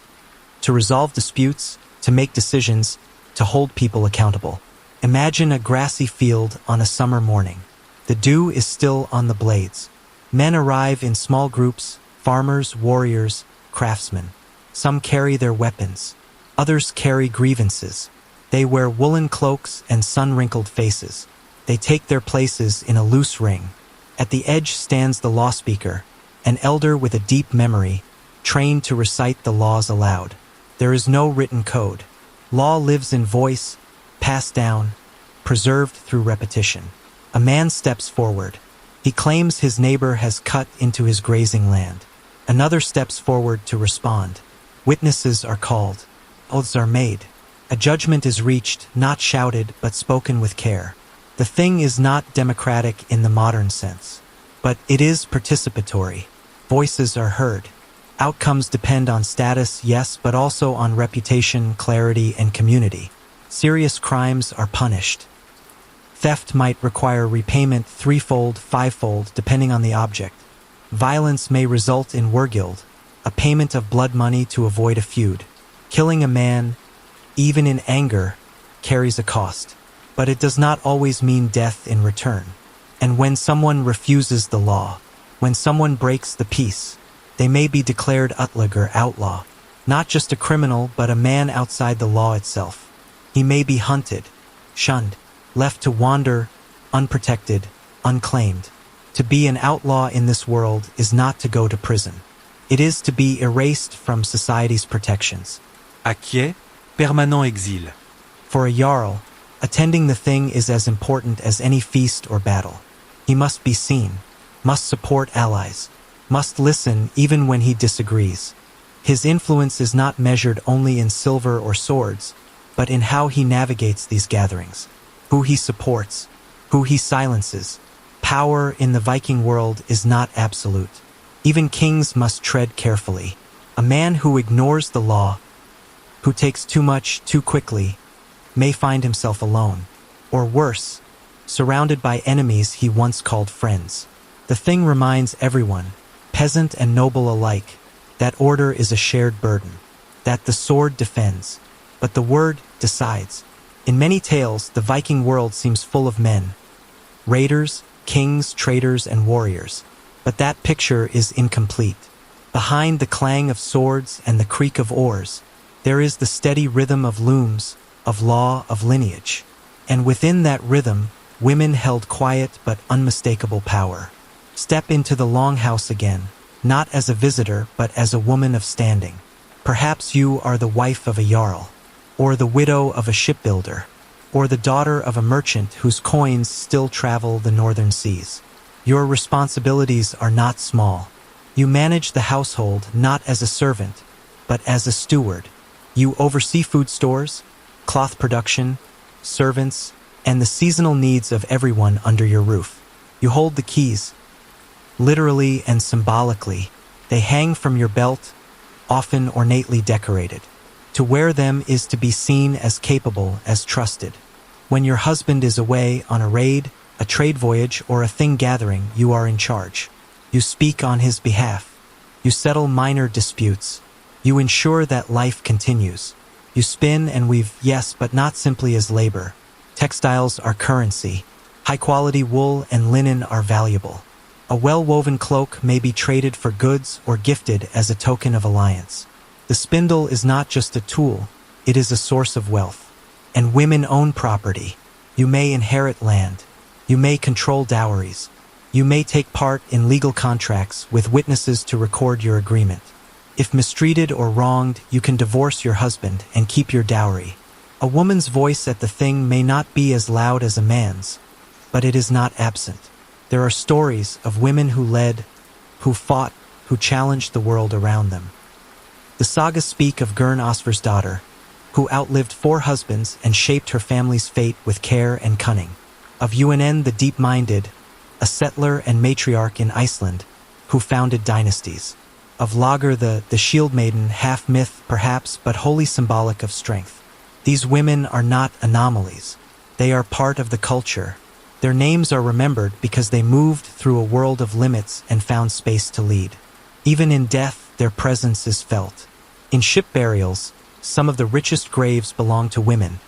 [SPEAKER 1] to resolve disputes, to make decisions, to hold people accountable. Imagine a grassy field on a summer morning. The dew is still on the blades. Men arrive in small groups, farmers, warriors, craftsmen. Some carry their weapons. Others carry grievances. They wear woolen cloaks and sun-wrinkled faces. They take their places in a loose ring. At the edge stands the law speaker, an elder with a deep memory, trained to recite the laws aloud. There is no written code. Law lives in voice, passed down, preserved through repetition. A man steps forward. He claims his neighbor has cut into his grazing land. Another steps forward to respond. Witnesses are called. Oaths are made. A judgment is reached, not shouted, but spoken with care. The thing is not democratic in the modern sense, but it is participatory. Voices are heard. Outcomes depend on status, yes, but also on reputation, clarity, and community. Serious crimes are punished. Theft might require repayment threefold, fivefold, depending on the object. Violence may result in wergild, a payment of blood money to avoid a feud. Killing a man, even in anger, carries a cost. But it does not always mean death in return. And when someone refuses the law, when someone breaks the peace, they may be declared utlig or outlaw, not just a criminal, but a man outside the law itself. He may be hunted, shunned, left to wander, unprotected, unclaimed. To be an outlaw in this world is not to go to prison. It is to be erased from society's protections.
[SPEAKER 2] Acquiesce, permanent exil.
[SPEAKER 1] For a Jarl, attending the thing is as important as any feast or battle. He must be seen, must support allies, must listen even when he disagrees. His influence is not measured only in silver or swords, but in how he navigates these gatherings, who he supports, who he silences. Power in the Viking world is not absolute. Even kings must tread carefully. A man who ignores the law, who takes too much too quickly, may find himself alone, or worse, surrounded by enemies he once called friends. The thing reminds everyone, peasant and noble alike, that order is a shared burden, that the sword defends, but the word decides. In many tales, the Viking world seems full of men, raiders, kings, traders, and warriors, but that picture is incomplete. Behind the clang of swords and the creak of oars, there is the steady rhythm of looms, of law, of lineage. And within that rhythm, women held quiet but unmistakable power. Step into the longhouse again, not as a visitor, but as a woman of standing. Perhaps you are the wife of a jarl, or the widow of a shipbuilder, or the daughter of a merchant whose coins still travel the northern seas. Your responsibilities are not small. You manage the household not as a servant, but as a steward. You oversee food stores, cloth production, servants, and the seasonal needs of everyone under your roof. You hold the keys. Literally and symbolically, they hang from your belt, often ornately decorated. To wear them is to be seen as capable, as trusted. When your husband is away on a raid, a trade voyage, or a thing gathering, you are in charge. You speak on his behalf. You settle minor disputes. You ensure that life continues. You spin and weave, yes, but not simply as labor. Textiles are currency. High-quality wool and linen are valuable. A well-woven cloak may be traded for goods or gifted as a token of alliance. The spindle is not just a tool, it is a source of wealth. And women own property. You may inherit land. You may control dowries. You may take part in legal contracts with witnesses to record your agreement. If mistreated or wronged, you can divorce your husband and keep your dowry. A woman's voice at the thing may not be as loud as a man's, but it is not absent. There are stories of women who led, who fought, who challenged the world around them. The sagas speak of Gurn Osfer's daughter, who outlived 4 husbands and shaped her family's fate with care and cunning. Of Unen the deep-minded, a settler and matriarch in Iceland, who founded dynasties. Of Lager the shield maiden, half myth perhaps, but wholly symbolic of strength. These women are not anomalies. They are part of the culture. Their names are remembered because they moved through a world of limits and found space to lead. Even in death, their presence is felt. In ship burials, some of the richest graves belong to women,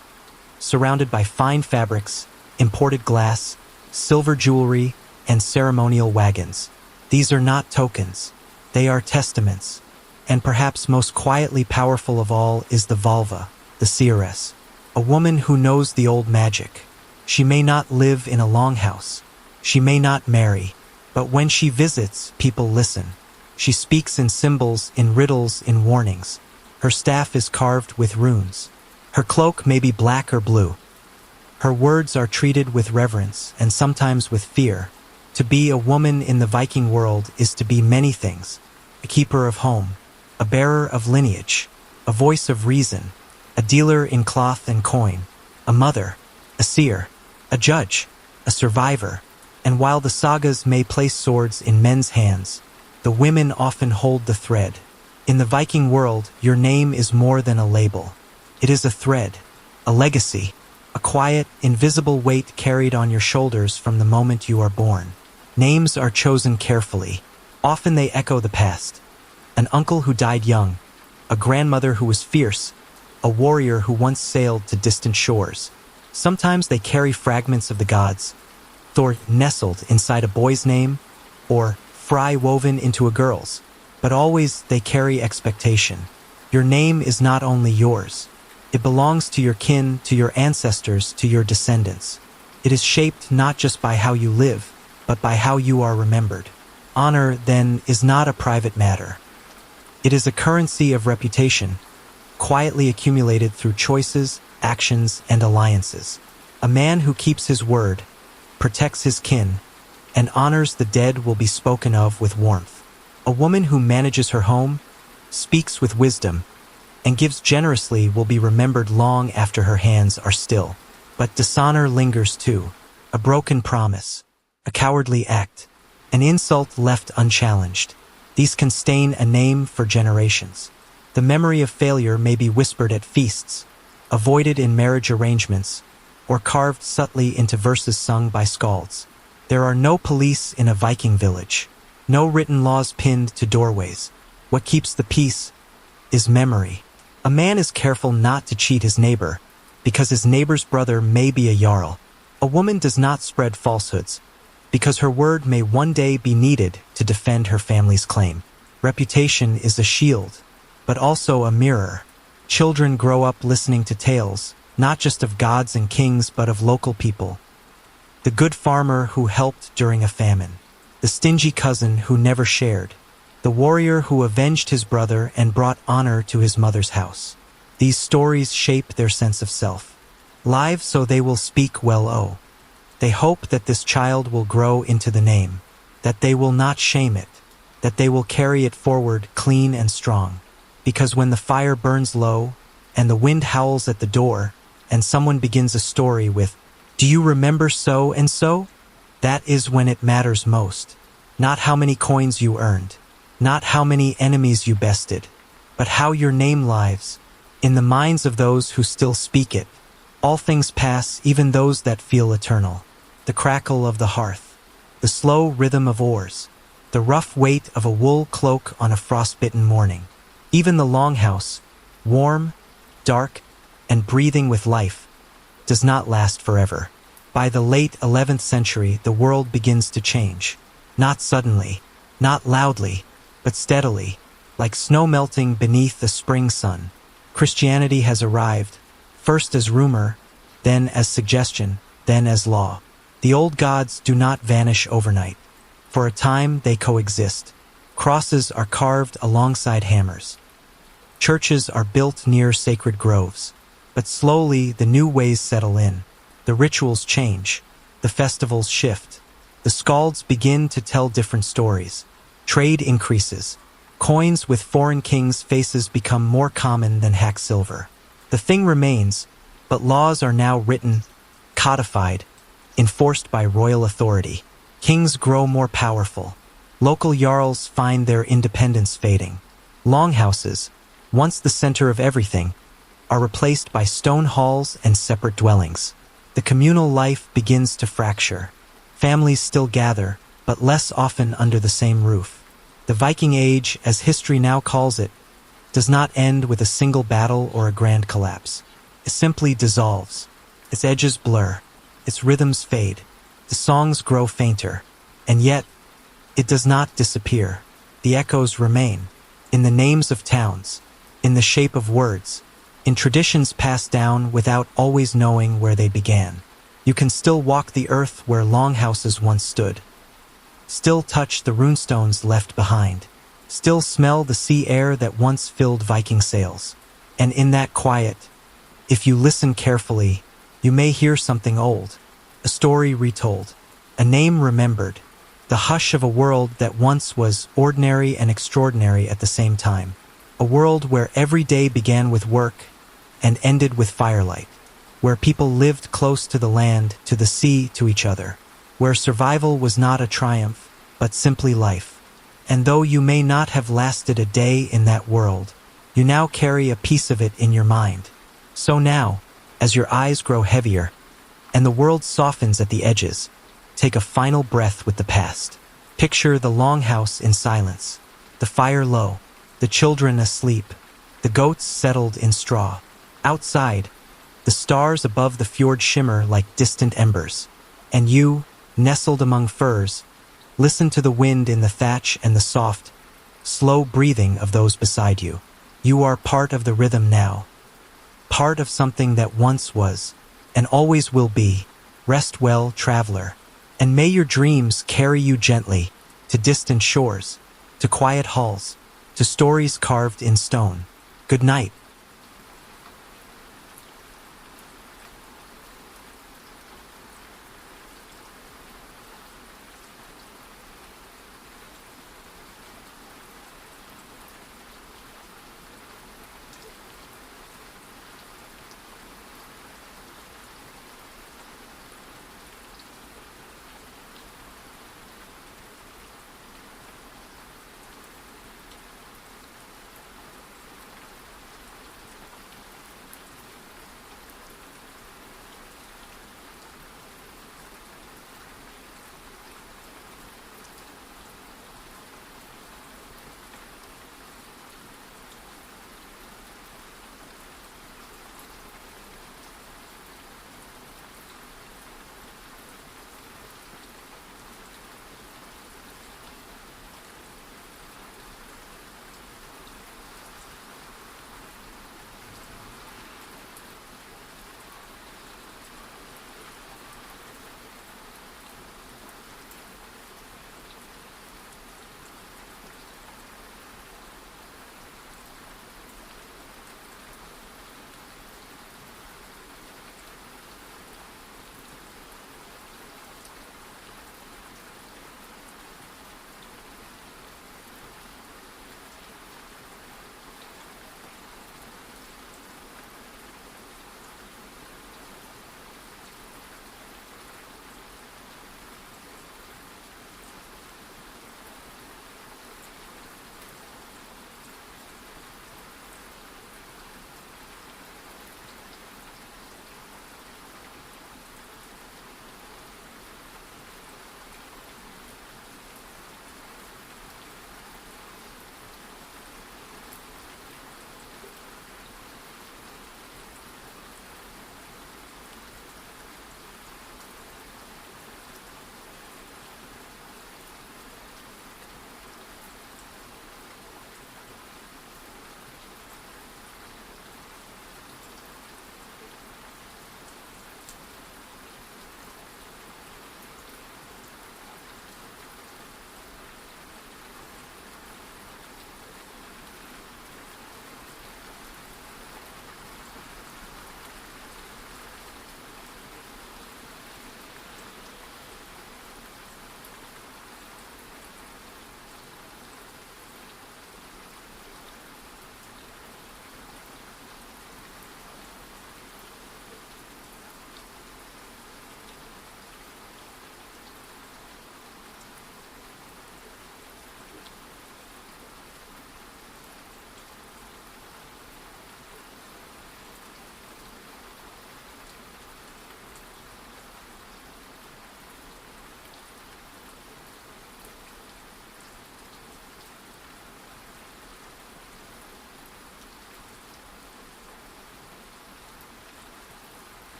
[SPEAKER 1] surrounded by fine fabrics, imported glass, silver jewelry, and ceremonial wagons. These are not tokens. They are testaments. And perhaps most quietly powerful of all is the Valva, the seeress, a woman who knows the old magic. She may not live in a longhouse. She may not marry. But when she visits, people listen. She speaks in symbols, in riddles, in warnings. Her staff is carved with runes. Her cloak may be black or blue. Her words are treated with reverence and sometimes with fear. To be a woman in the Viking world is to be many things. A keeper of home, a bearer of lineage, a voice of reason, a dealer in cloth and coin, a mother, a seer, a judge, a survivor. And while the sagas may place swords in men's hands, the women often hold the thread. In the Viking world, your name is more than a label. It is a thread, a legacy, a quiet, invisible weight carried on your shoulders from the moment you are born. Names are chosen carefully. Often they echo the past. An uncle who died young, a grandmother who was fierce, a warrior who once sailed to distant shores. Sometimes they carry fragments of the gods, Thor nestled inside a boy's name, or Fry woven into a girl's. But always they carry expectation. Your name is not only yours. It belongs to your kin, to your ancestors, to your descendants. It is shaped not just by how you live, but by how you are remembered. Honor, then, is not a private matter. It is a currency of reputation, quietly accumulated through choices, actions, and alliances. A man who keeps his word, protects his kin, and honors the dead will be spoken of with warmth. A woman who manages her home, speaks with wisdom, and gives generously will be remembered long after her hands are still. But dishonor lingers too. A broken promise, a cowardly act, an insult left unchallenged. These can stain a name for generations. The memory of failure may be whispered at feasts, avoided in marriage arrangements, or carved subtly into verses sung by skalds. There are no police in a Viking village, No written laws pinned to doorways. What keeps the peace is memory. A man is careful not to cheat his neighbor, because his neighbor's brother may be a jarl. A woman does not spread falsehoods, because her word may one day be needed to defend her family's claim. Reputation is a shield, but also a mirror. Children grow up listening to tales, not just of gods and kings, but of local people. The good farmer who helped during a famine, the stingy cousin who never shared, the warrior who avenged his brother and brought honor to his mother's house. These stories shape their sense of self. Live so they will speak well. Oh, they hope that this child will grow into the name, that they will not shame it, that they will carry it forward clean and strong. Because when the fire burns low, and the wind howls at the door, and someone begins a story with, "Do you remember so and so?" That is when it matters most. Not how many coins you earned, not how many enemies you bested, but how your name lives in the minds of those who still speak it. All things pass, even those that feel eternal. The crackle of the hearth, the slow rhythm of oars, the rough weight of a wool cloak on a frostbitten morning. Even the longhouse, warm, dark, and breathing with life, does not last forever. By the late 11th century, the world begins to change. Not suddenly, not loudly, but steadily, like snow melting beneath the spring sun. Christianity has arrived, first as rumor, then as suggestion, then as law. The old gods do not vanish overnight. For a time, they coexist. Crosses are carved alongside hammers. Churches are built near sacred groves. But slowly, the new ways settle in. The rituals change. The festivals shift. The skalds begin to tell different stories. Trade increases. Coins with foreign kings' faces become more common than hack silver. The thing remains, but laws are now written, codified, enforced by royal authority. Kings grow more powerful. Local jarls find their independence fading. Longhouses, once the center of everything, are replaced by stone halls and separate dwellings. The communal life begins to fracture. Families still gather, but less often under the same roof. The Viking Age, as history now calls it, does not end with a single battle or a grand collapse. It simply dissolves. Its edges blur. Its rhythms fade. The songs grow fainter. And yet, it does not disappear. The echoes remain. In the names of towns. In the shape of words. In traditions passed down without always knowing where they began. You can still walk the earth where longhouses once stood. Still touch the runestones left behind. Still smell the sea air that once filled Viking sails. And in that quiet, if you listen carefully, you may hear something old. A story retold. A name remembered. The hush of a world that once was ordinary and extraordinary at the same time. A world where every day began with work and ended with firelight. Where people lived close to the land, to the sea, to each other. Where survival was not a triumph, but simply life. And though you may not have lasted a day in that world, you now carry a piece of it in your mind. So now, as your eyes grow heavier, and the world softens at the edges, take a final breath with the past. Picture the longhouse in silence, the fire low, the children asleep, the goats settled in straw. Outside, the stars above the fjord shimmer like distant embers. And you, nestled among firs, listen to the wind in the thatch and the soft, slow breathing of those beside you. You are part of the rhythm now. Part of something that once was, and always will be. Rest well, traveler, and may your dreams carry you gently to distant shores, to quiet halls, to stories carved in stone. Good night.